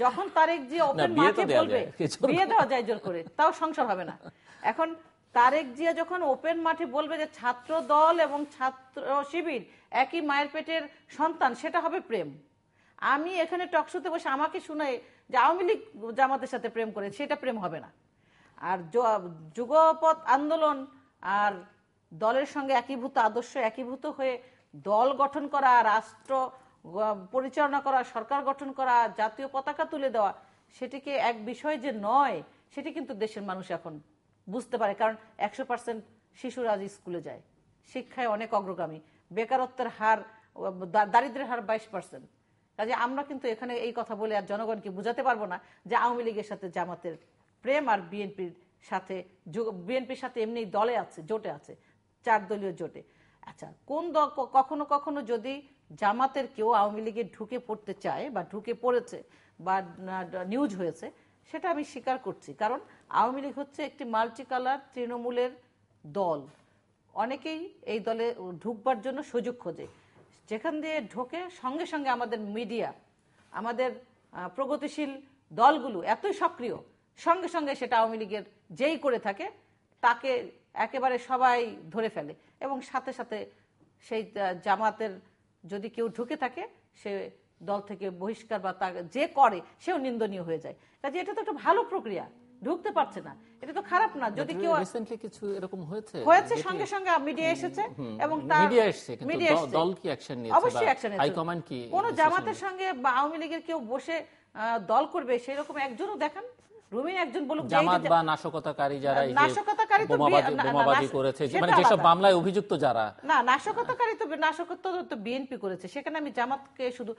যখন তারেক জিয়া ওপেন মাঠে বলবে, বিয়ে দেওয়া যায় জোর করে, তাও সংসার হবে না। এখন তারেক জিয়া যখন ওপেন মাঠে বলবে যে ছাত্র দল এবং ছাত্র শিবির একই মায়ের পেটের সন্তান, সেটা হবে প্রেম। আমি এখানে টকশোতে বসে আমাকে শুনাই যে আওয়ামী লীগ জামাতের সাথে প্রেম করে, সেটা প্রেম হবে না। আর যুগপৎ আন্দোলন আর দলের সঙ্গে একীভূত, আদর্শ একীভূত হয়ে দল গঠন করা, রাষ্ট্র পরিচালনা করা, সরকার গঠন করা, জাতীয় পতাকা তুলে দেওয়া, সেটিকে এক বিষয় যে নয়, সেটি কিন্তু দেশের মানুষ এখন বুঝতে পারে। কারণ 100% শিশুরা আজ স্কুলে যায়, শিক্ষায় অনেক অগ্রগামী, বেকারত্বের হার, দারিদ্র্যের হার 22%। কাজে আমরা কিন্তু এখানে এই কথা বলে আর জনগণকে বুঝাতে পারবো না যে আওয়ামী লীগের সাথে জামাতের প্রেম, আর বিএনপির সাথে এমনি দলে আছে, জোটে আছে, 4 দলীয় জোটে। আচ্ছা, কোন দল কখনো কখনো যদি জামাতের কেউ আওয়ামী লীগে ঢুকে পড়তে চায় বা ঢুকে পড়েছে বা নিউজ হয়েছে, সেটা আমি স্বীকার করছি। কারণ আওয়ামী লীগ হচ্ছে একটি মাল্টি কালার তৃণমূলের দল। অনেকেই এই দলে ঢুকবার জন্য সুযোগ খোঁজে, যেখান দিয়ে ঢোকে সঙ্গে সঙ্গে আমাদের মিডিয়া, আমাদের প্রগতিশীল দলগুলো এতই সক্রিয়, সঙ্গে সঙ্গে সেটা আওয়ামী লীগের যেই করে থাকে তাকে একেবারে সবাই ধরে ফেলে, এবং সাথে সাথে সেই জামাতের যদি কেউ ঢুকে থাকে, সে দল থেকে বহিষ্কার বা যে করে সেও নিন্দনীয় হয়ে যায়। কাজে এটা তো একটা ভালো প্রক্রিয়া, ঢুকতে পারছে না, এটা তো খারাপ না। যদি কেউ রিসেন্টলি কিছু এরকম হয়েছে সঙ্গে সঙ্গে মিডিয়া এসেছে, এবং দল কি অ্যাকশন নিয়েছে? অবশ্যই অ্যাকশন নিয়েছে। হাইকমান্ড কি কোন জামাতের সঙ্গে বা আওয়ামী লীগের কেউ বসে দল করবে সেরকম একজনও দেখান? রুমিন একজন বলুক, জামাত বা নাশকতাকারী যারা এই যে বোমাবাজি করেছে, মানে যেসব মামলায় অভিযুক্ত যারা, না, নাশকতা তো বিএনপি করেছে, সেখানে আমি জামাতকে শুধু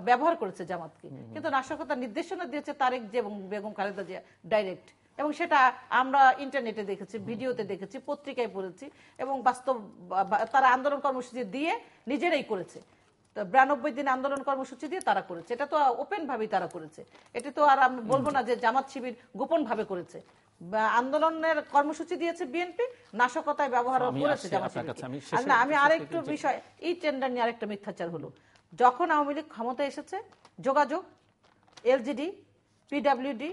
ব্যবহার করেছে জামাতকে, কিন্তু নাশকতার নির্দেশনা দিয়েছে তারেক জিয়া এবং বেগম খালেদা জিয়া ডাইরেক্ট, এবং সেটা আমরা ইন্টারনেটে দেখেছি, ভিডিওতে দেখেছি, পত্রিকায় পড়েছি, এবং বাস্তব তারা আন্দোলন কর্মসূচি দিয়ে নিজেরাই করেছে। 92 দিন আন্দোলন কর্মসূচি দিয়ে তারা করেছে, এটা তো ওপেন ভাবেই তারা করেছে। এটা তো আর আমি বলবো না যে জামাত শিবির গোপন ভাবে করেছে। আন্দোলনের কর্মসূচি দিয়েছে বিএনপি, নাশকতায় ব্যবহার করেছে জামাত শিবির। না, আমি আরেকটু বিষয়, এই টেন্ডার নিয়ে আরেকটা মিথ্যাচার হলো। যখন আওয়ামী লীগ ক্ষমতায় এসেছে, যোগাযোগ, এলজিডি, পিডব্লিউডি,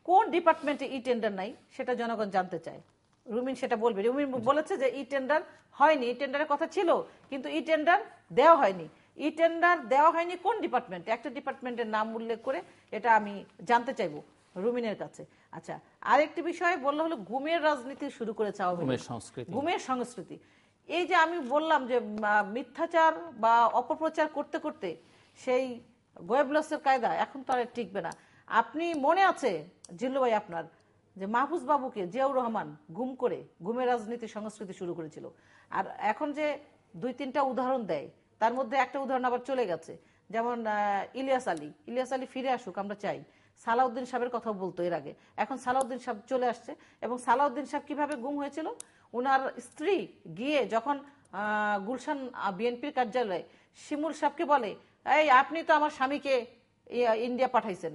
কোন ডিপার্টমেন্টে ই টেন্ডার নাই সেটা জনগণ জানতে চায়। রুমিন সেটা বলবে। রুমিন বলেছে যে ই টেন্ডার হয়নি, ই টেন্ডারের কথা ছিল কিন্তু ই টেন্ডার দেওয়া হয়নি। ই টেন্ডার দেওয়া হয়নি কোন ডিপার্টমেন্টে, একটা ডিপার্টমেন্টের নাম উল্লেখ করে এটা আমি জানতে চাইবো রুমিনের কাছে। আচ্ছা, আরেকটি বিষয় বললো হলো গুমের রাজনীতি শুরু করেছে আওয়ামী লীগ, গুমের সংস্কৃতি। এই যে আমি বললাম যে মিথ্যাচার বা অপপ্রচার করতে করতে সেই গোয়েবলসের কায়দা এখন তো আর টিকবে না। আপনি মনে আছে জিল্লু ভাই আপনার যে মাহফুজ বাবুকে জিয়াউর রহমান গুম করে গুমের রাজনীতি সংস্কৃতি শুরু করেছিল, আর এখন যে 2-3টা উদাহরণ দেয় তার মধ্যে একটা উদাহরণ আবার চলে গেছে, যেমন ইলিয়াস আলী ফিরে আসুক আমরা চাই। সালাউদ্দিন সাহেবের কথা বলতো এর আগে, এখন সালাউদ্দিন সাহেব চলে আসছে। এবং সালাউদ্দিন সাহেব কিভাবে গুম হয়েছিল, ওনার স্ত্রী গিয়ে যখন গুলশান বিএনপির কার্যালয়ে শিমুল সাহেবকে বলে, এই আপনি তো আমার স্বামীকে ইন্ডিয়া পাঠাইছেন,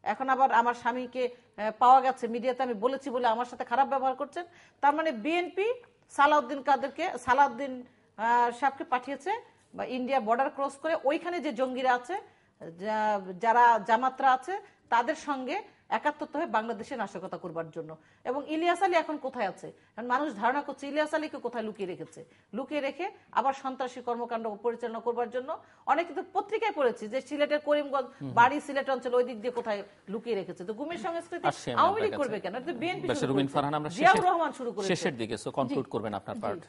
এখন আবার আমার স্বামীকে পাওয়া গেছে মিডিয়াতে, আমি বলেছি বলে আমার সাথে খারাপ ব্যবহার করছেন। তার মানে বিএনপি সালাউদ্দিন সাহেবকে পাঠিয়েছে বা ইন্ডিয়া বর্ডার ক্রস করে ওইখানে যে জঙ্গিরা আছে, যারা জামাতরা আছে, তাদের সঙ্গে একাত্মতা হয়ে বাংলাদেশে নাশকতা করবার জন্য। এবং ইলিয়াস আলী এখন কোথায় আছে, মানুষ ধারণা করছে ইলিয়াস আলীকে কোথায় লুকিয়ে রেখেছে, লুকিয়ে রেখে আবার সন্ত্রাসী কর্মকাণ্ড পরিচালনা করবার জন্য। অনেকে তো পত্রিকায় পড়েছি যে সিলেটের করিমগঞ্জ বাড়ি, সিলেট অঞ্চল ওই দিক দিয়ে কোথায় লুকিয়ে রেখেছে। তো গুমের সংস্কৃতি আওয়ামী লীগ করবে কেন, বিএনপি, জিয়াউর রহমান শুরু করেছে। শেষের দিকে সো কনক্লুড করবেন আপনার পার্ট।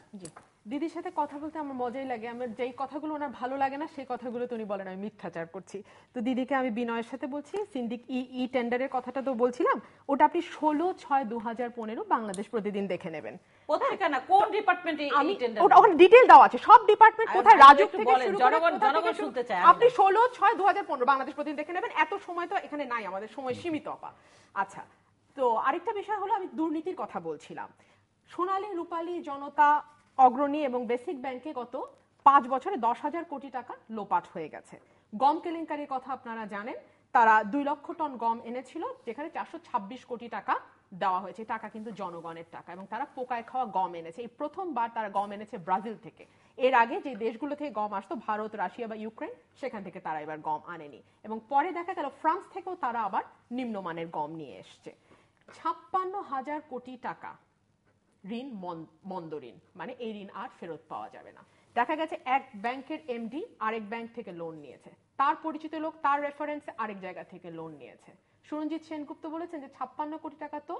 দিদির সাথে কথা বলতে আমার মজাই লাগে। আমার যেই কথাগুলো ওনার ভালো লাগে না সেই কথাগুলো তো উনি বলেন আমি মিথ্যাচার করছি। তো দিদিকে আমি বিনয়ের সাথে বলছি, সিন্ডিক ই টেন্ডারের কথাটা তো বলছিলাম, ওটা আপনি 16/6/2015 বাংলাদেশ প্রতিদিন দেখে নেবেন। পত্রিকা না, কোন ডিপার্টমেন্টে এই টেন্ডার, ওখানে ডিটেইল দেওয়া আছে সব ডিপার্টমেন্ট কোথায়, রাজক থেকে শুরু করে জনগণ শুনতে চায়। আপনি 16/6/2015 বাংলাদেশ প্রতিদিন দেখে নেবেন। এত সময় তো এখানে নাই, আমাদের সময় সীমিত আপা। আচ্ছা, তো আরেকটা বিষয় হলো, আমি দুর্নীতির কথা বলছিলাম। সোনালী রূপালী জনতা অগ্রণী এবং বেসিক ব্যাংকে গত 5 বছরে 10,000 কোটি টাকা লোপাট হয়ে গেছে। গম কেলেঙ্কারির কথা আপনারা জানেন, তারা 2 লক্ষ টন গম এনেছিল, যেখানে 426 কোটি টাকা দেওয়া হয়েছে। টাকা কিন্তু জনগণের টাকা, এবং তারা পোকায় খাওয়া গম এনেছে। এই প্রথমবার তারা গম এনেছে ব্রাজিল থেকে। এর আগে যে দেশগুলো থেকে গম আসতো, ভারত, রাশিয়া বা ইউক্রেন, সেখান থেকে তারা এবার গম আনেনি। এবং পরে দেখা গেল ফ্রান্স থেকেও তারা আবার নিম্নমানের গম নিয়ে এসছে। 56,000 কোটি টাকা ঋণ মন্দ ঋণ, মানে এই ঋণ আর ফেরত পাওয়া যাবে না। দেখা গেছে এক ব্যাংকের এমডি আরেক ব্যাংক থেকে লোন নিয়েছে, তার পরিচিত লোক তার রেফারেন্সে আরেক জায়গা থেকে লোন নিয়েছে। সুরঞ্জিত সেনগুপ্ত বলেছেন যে 56 কোটি টাকা তো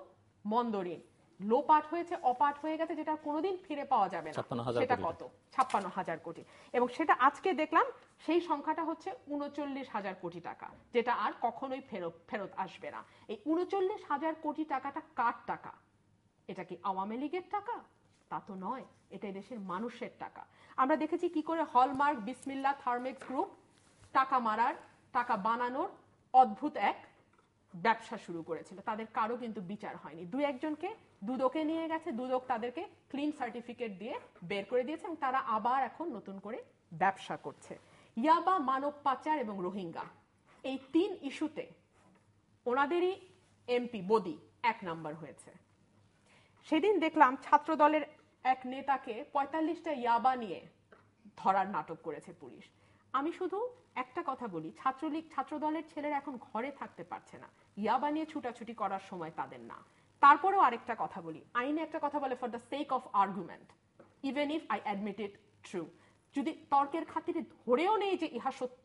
মন্দ ঋণ, লোপাট হয়েছে, অপাট হয়ে গেছে, যেটা কোনোদিন ফিরে পাওয়া যাবে না। সেটা কত? 56,000 কোটি। এবং সেটা আজকে দেখলাম সেই সংখ্যাটা হচ্ছে 39,000 কোটি টাকা, যেটা আর কখনোই ফেরত আসবে না। এই 39,000 কোটি টাকাটা কার টাকা? এটা কি আওয়ামী লীগের টাকা? তা তো নয়, এটা দেশের মানুষের টাকা। আমরা দেখেছি কি করে হলমার্ক, বিসমিল্লাহ, থার্মেক্স গ্রুপ টাকা মারার, টাকা বানানোর অদ্ভুত এক ব্যবসা শুরু করেছিল। তাদের কারো কিন্তু বিচার হয়নি। 2-1জনকে দুদকে নিয়ে গেছে, দুদক তাদেরকে ক্লিন সার্টিফিকেট দিয়ে বের করে দিয়েছে, এবং তারা আবার এখন নতুন করে ব্যবসা করছে। ইয়াবা, মানব পাচার এবং রোহিঙ্গা, এই 3 ইস্যুতে ওনাদেরই এমপি বদি 1 নাম্বার হয়েছে। সেদিন দেখলাম ছাত্র দলের এক নেতাকে 45টা ইয়াবা নিয়ে ধরার নাটক করেছে পুলিশ। আমি শুধু একটা কথা বলি, ছাত্রলীগ, ছাত্র দলের ছেলেরা এখন ঘরে থাকতে পারছে না, ইয়াবা নিয়ে ছুটাছুটি করার সময় তাদের না। তারপরেও আরেকটা কথা বলি, আইনে একটা কথা বলে, for the sake of argument, even if I admit it true, যদি তর্কের খাতিরে ধরেও নেই যে ইহা সত্য,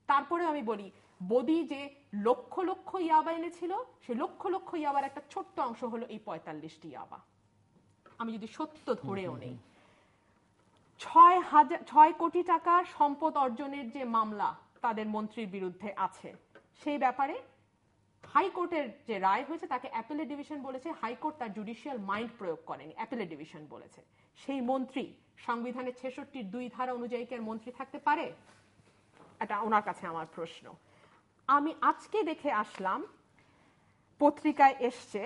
তারপরেও আমি বলি, বদি যে লক্ষ লক্ষ ইয়াবা এনেছিল, সে লক্ষ লক্ষ ইয়াবার একটা ছোট্ট অংশ হলো এই 45টি ইয়াবা। আমি যদি সত্য ধরেও নেই, 6 কোটি টাকার সম্পদ অর্জনের যে মামলা তাদের মন্ত্রীর বিরুদ্ধে আছে, সেই ব্যাপারে হাইকোর্টের যে রায় হয়েছে তাকে অ্যাপেলেট ডিভিশন বলেছে। হাইকোর্ট তার জুডিশিয়াল মাইন্ড প্রয়োগ করেনি, অ্যাপেলেট ডিভিশন বলেছে। সেই মন্ত্রী সংবিধানের 66-র 2 ধারা অনুযায়ী কি আর মন্ত্রী থাকতে পারে? এটা ওনার কাছে আমার প্রশ্ন। আমি আজকে দেখে আসলাম পত্রিকায় এসছে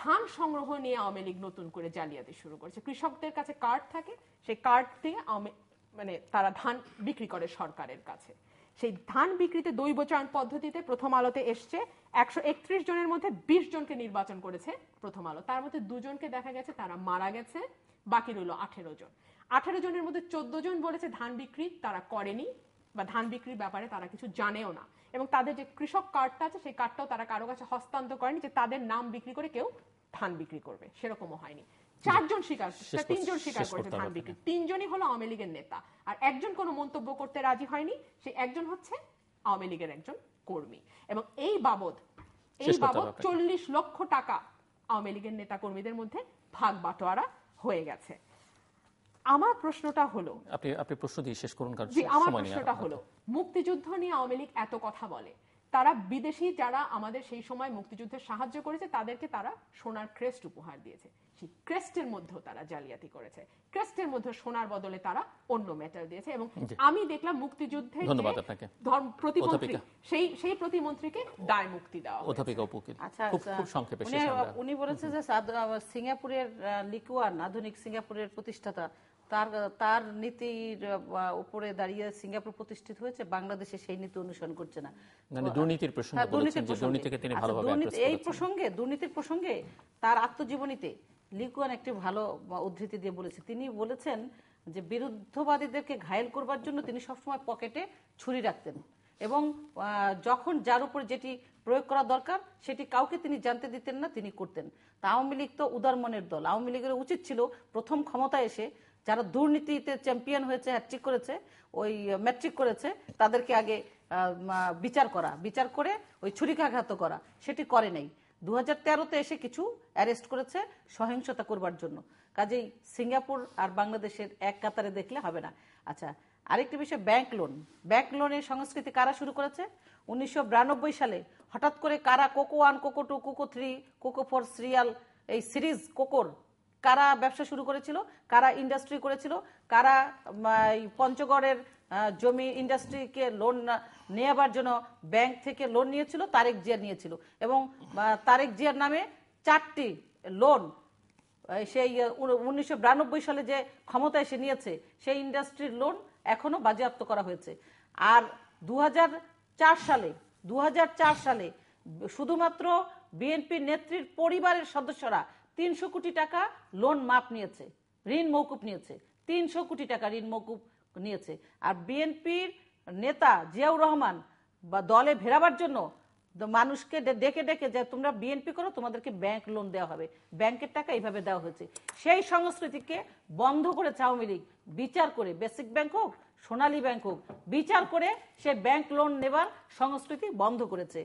ধান সংগ্রহ নিয়ে আওয়ামী লীগ নতুন করে জালিয়াতি শুরু করেছে। কৃষকদের কাছে কার্ড থাকে, সেই কার্ড দিয়ে মানে তারা ধান বিক্রি করে সরকারের কাছে। সেই ধান বিক্রিতে দৈব চয়ন পদ্ধতিতে প্রথম আলোতে এসছে 131 জনের মধ্যে 20 জনকে নির্বাচন করেছে প্রথম আলো। তার মধ্যে 2 জনকে দেখা গেছে তারা মারা গেছে, বাকি রইল 18 জন। 18 জনের মধ্যে 14 জন বলেছে ধান বিক্রি তারা করেনি বা ধান বিক্রির ব্যাপারে তারা কিছু জানেও না, এবং তাদের যে কৃষক কার্ডটা আছে সেই কার্ডটাও তারা কারো কাছে হস্তান্তর করেনি যে তাদের নাম বিক্রি করে কেউ ধান বিক্রি করবে, সেরকমও হয়নি। 4 জন স্বীকার, 3 জন স্বীকার করেছে ধান বিক্রি। 3 জনই হলো আওয়ামী লীগের নেতা, আর একজন কোনো মন্তব্য করতে রাজি হয়নি, সেই একজন হচ্ছে আওয়ামী লীগের একজন কর্মী। এবং এই বাবদ 40 লক্ষ টাকা আওয়ামী লীগের নেতা কর্মীদের মধ্যে ভাগ বাটোয়ারা হয়ে গেছে। আমার প্রশ্নটা হলো, আপনি প্রশ্ন দিয়ে শেষ করুন, কারণ আমার প্রশ্নটা হলো, মুক্তিযুদ্ধ নিয়ে আওয়ামী লীগ এত কথা বলে, তারা বিদেশি যারা আমাদের সেই সময় মুক্তিযুদ্ধে সাহায্য করেছে তাদেরকে তারা সোনার ক্রেস্ট উপহার দিয়েছে, সেই ক্রেস্টের মধ্যেও তারা জালিয়াতি করেছে, ক্রেস্টের মধ্যে সোনার বদলে তারা অন্য মেটাল দিয়েছে। এবং আমি দেখলাম মুক্তিযুদ্ধে প্রতিমন্ত্রী সেই প্রতিমন্ত্রীকে দায় মুক্তি দেওয়া। আচ্ছা, উনি বলেছে যে সিঙ্গাপুরের লিকুয়ান, আধুনিক সিঙ্গাপুরের প্রতিষ্ঠাতা, তার নীতির উপরে দাঁড়িয়ে সিঙ্গাপুর প্রতিষ্ঠিত হয়েছে, বাংলাদেশে সেই নীতি অনুসরণ করছে না। দুর্নীতির প্রসঙ্গে তার আত্মজীবনীতে লিকুয়ান একটি ভালো উদ্ধৃতি দিয়ে বলেছে। তিনি বলেছেন যে বিরুদ্ধবাদীদেরকে ঘায়েল করবার জন্য তিনি সবসময় পকেটে ছুরি রাখতেন, এবং যখন যার উপর যেটি প্রয়োগ করা দরকার সেটি কাউকে তিনি জানতে দিতেন না, তিনি করতেন। তা আওয়ামী লীগ তো উদার মনের দল, আওয়ামী লীগের উচিত ছিল প্রথম ক্ষমতায় এসে যারা দুর্নীতিতে চ্যাম্পিয়ন হয়েছে, হ্যাট্রিক করেছে, ওই ম্যাট্রিক করেছে, তাদেরকে আগে বিচার করে ওই ছুরিকাঘাত করা, সেটি করে নাই। 2013-তে এসে কিছু অ্যারেস্ট করেছে সহিংসতা করবার জন্য। কাজেই সিঙ্গাপুর আর বাংলাদেশের এক কাতারে দেখলে হবে না। আচ্ছা, আরেকটি বিষয়, ব্যাংক লোনের সংস্কৃতি কারা শুরু করেছে? 1992 সালে হঠাৎ করে কারা cocoa 1, cocoa 2, cocoa 3, cocoa 4 serial, এই সিরিজ কোকোর কারা ব্যবসা শুরু করেছিল, কারা ইন্ডাস্ট্রি করেছিল, কারা পঞ্চগড়ের জমি ইন্ডাস্ট্রিকে লোন নেওয়ার জন্য ব্যাংক থেকে লোন নিয়েছিল? তারেক জিয়া নিয়েছিল, এবং তারেক জিয়ার নামে 4টি লোন সেই 1992 সালে যে ক্ষমতা এসে নিয়েছে সেই ইন্ডাস্ট্রির লোন এখনো বাজেয়াপ্ত করা হয়েছে। আর 2004 সালে শুধুমাত্র বিএনপি নেত্রীর পরিবারের সদস্যরা 300 কোটি টাকা লোন মাপ নিয়েছে, ঋণ মৌকুফ নিয়েছে, 300 কোটি টাকা ঋণ মৌকুফ নিয়েছে। আর বিএনপির নেতা জিয়াউর রহমান বা দলে ফেরাবার জন্য মানুষকে ডেকে ডেকে যে তোমরা বিএনপি করো, তোমাদেরকে ব্যাংক লোন দেওয়া হবে, ব্যাংকের টাকা এইভাবে দেওয়া হয়েছে। সেই সংস্কৃতিকে বন্ধ করেছে আওয়ামী লীগ, বিচার করে, বেসিক ব্যাংক হোক, সোনালী ব্যাংক হোক, বিচার করে সে ব্যাংক লোন নেবার সংস্কৃতি বন্ধ করেছে।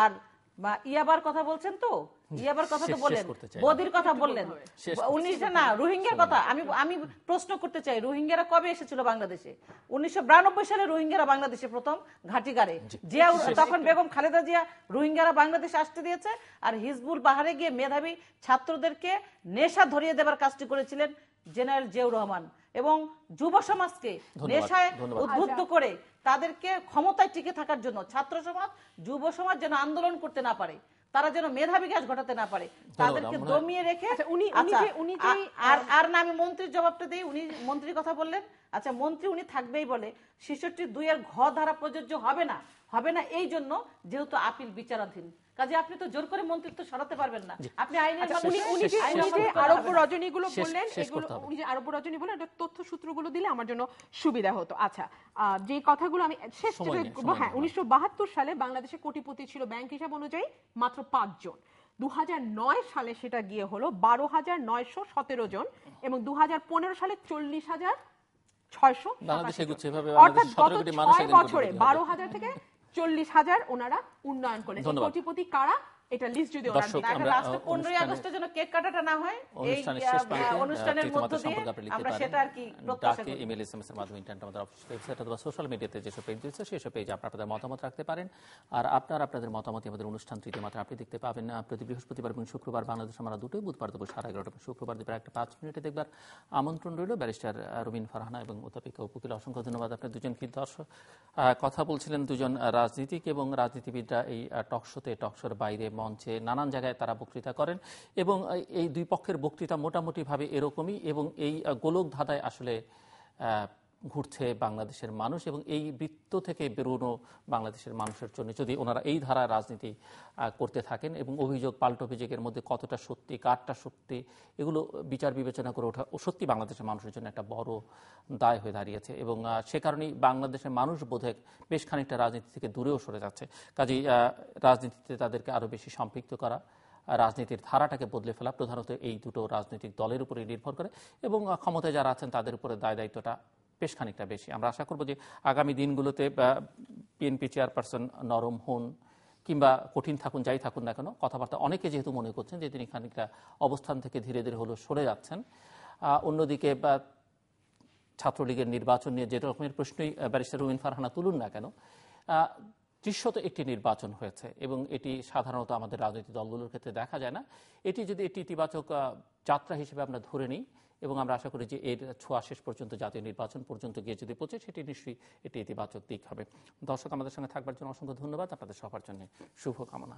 আর ইয়াবার কথা বলছেন তো, ইয়াবার কথা তো বললেন, বদির কথা বললেন, 19 না রোহিঙ্গার কথা আমি প্রশ্ন করতে চাই, রোহিঙ্গারা কবে এসেছিল বাংলাদেশে? 1992 সালে রোহিঙ্গারা বাংলাদেশে প্রথম ঘাঁটি গাড়ে, জিয়া তখন বেগম খালেদা জিয়া রোহিঙ্গারা বাংলাদেশে আসতে দিয়েছে, আর হিজবুল বাহারে গিয়ে মেধাবী ছাত্রদেরকে নেশা ধরিয়ে দেবার কাজটি করেছিলেন জেনারেল জিয়াউর রহমান, এবং যুব সমাজকে নেশায় উদ্বুদ্ধ করে তাদেরকে ক্ষমতায় টিকে থাকার জন্য ছাত্র সমাজ, যুব সমাজ যেন আন্দোলন করতে না পারে, তারা যেন মেধাবী কাজ ঘটাতে না পারে, তাদেরকে দমিয়ে রেখে। আর না আমি মন্ত্রীর জবাবটা দিই, উনি মন্ত্রীর কথা বললেন। আচ্ছা, মন্ত্রী উনি থাকবেই বলে 66(2) ঘ ধারা প্রযোজ্য হবে না এই জন্য যেহেতু আপিল বিচারাধীন। কাজে আপনি তো জোর করে মন্ত্রিত্ব সরাতে পারবেন না, আপনি আইনের উনি যে আরোগ্য রজনীগুলো বললেন, এগুলো উনি যে আরোগ্য রজনী বললেন, এটা তথ্য সূত্রগুলো দিলে আমার জন্য সুবিধা হতো। আচ্ছা, যে কথাগুলো আমি শেষ, হ্যাঁ, 1972 সালে বাংলাদেশে কোটিপতি ছিল ব্যাংক হিসাব অনুযায়ী মাত্র 5 জন। 2009 সালে সেটা গিয়ে হলো 12,917 জন, এবং 2015 সালে 40,600। অর্থাৎ গত 6 বছরে 12,000 থেকে 40,000 ওনারা উন্নয়ন করেছে। কোটিপতি কারা এটা লিস্ট যদি ওনারা দেখেন, লাস্ট 15 আগস্টের জন্য কেক কাটাটা না হয় এই অনুষ্ঠানের মধ্যে দিয়ে আমরা সেটা আর কি প্রত্যাশা করি। ইমেল এসএমএস এর মাধ্যমে ইন্টারনেট আমাদের ওয়েবসাইট অথবা সোশ্যাল মিডিয়াতে যেসব পেজ রয়েছে সেসব পেজে আপনাদের মতামত রাখতে পারেন। আর আপনাদের মতামত আমাদের অনুষ্ঠান তৃতীয় মাত্রা আপনি দেখতে পাবেন না প্রতি বৃহস্পতিবার এবং শুক্রবার বাংলাদেশ আমরা দুটোই, বুধবার দুপুর 11:30, শুক্রবার দুপুর 1:05 দেখবার আমন্ত্রণ রইল। ব্যারিস্টার রুমিন ফারহানা এবং অধ্যাপিকা উকিল, অসংখ্য ধন্যবাদ আপনার দুজনকে। দর্শক কথা বলছিলেন দুজন রাজনীতিক এবং রাজনীতিবিদরা এই টকশোতে, টকশোর বাইরে মঞ্চে নানান জায়গায় তারা বক্তৃতা করেন এবং এই দুই পক্ষের বক্তৃতা মোটামুটিভাবে এরকমই এবং এই গোলক ধাঁধায় আসলে ঘুরছে বাংলাদেশের মানুষ এবং এই বৃত্ত থেকে বেরোনো বাংলাদেশের মানুষের জন্য যদি ওনারা এই ধারায় রাজনীতি করতে থাকেন এবং অভিযোগ পাল্টা অভিযোগের মধ্যে কতটা সত্যি কারটা সত্যি এগুলো বিচার বিবেচনা করে ওঠা সত্যি বাংলাদেশের মানুষের জন্য একটা বড় দায় হয়ে দাঁড়িয়েছে এবং সে কারণেই বাংলাদেশের মানুষ বোধহয় বেশ খানিকটা রাজনীতি থেকে দূরেও সরে যাচ্ছে। কাজেই রাজনীতিতে তাদেরকে আরও বেশি সম্পৃক্ত করা, রাজনীতির ধারাটাকে বদলে ফেলা প্রধানত এই দুটো রাজনৈতিক দলের উপরে নির্ভর করে এবং ক্ষমতায় যারা আছেন তাদের উপরে দায় দায়িত্বটা বেশ খানিকটা বেশি। আমরা আশা করব যে আগামী দিনগুলোতে বিএনপি চেয়ারপারসন নরম হন কিংবা কঠিন থাকুন যাই থাকুন না কেন, কথাবার্তা অনেকে যেহেতু মনে করছেন যে তিনি খানিকটা অবস্থান থেকে ধীরে ধীরে হলেও সরে যাচ্ছেন। অন্যদিকে ছাত্রলীগের নির্বাচন নিয়ে যে রকমের প্রশ্নই ব্যারিস্টার রুমিন ফারহানা তুলুন না কেন, দৃশ্যত একটি নির্বাচন হয়েছে এবং এটি সাধারণত আমাদের রাজনৈতিক দলগুলোর ক্ষেত্রে দেখা যায় না। এটি যদি একটি ইতিবাচক যাত্রা হিসেবে আমরা ধরে নিই এবং আমরা আশা করি যে এর ছোঁয়া শেষ পর্যন্ত জাতীয় নির্বাচন পর্যন্ত গিয়ে যদি পৌঁছে সেটি নিশ্চয়ই এটি ইতিবাচক দিক হবে। দর্শক, আমাদের সঙ্গে থাকবার জন্য অসংখ্য ধন্যবাদ। আপনাদের সবার জন্য শুভকামনা।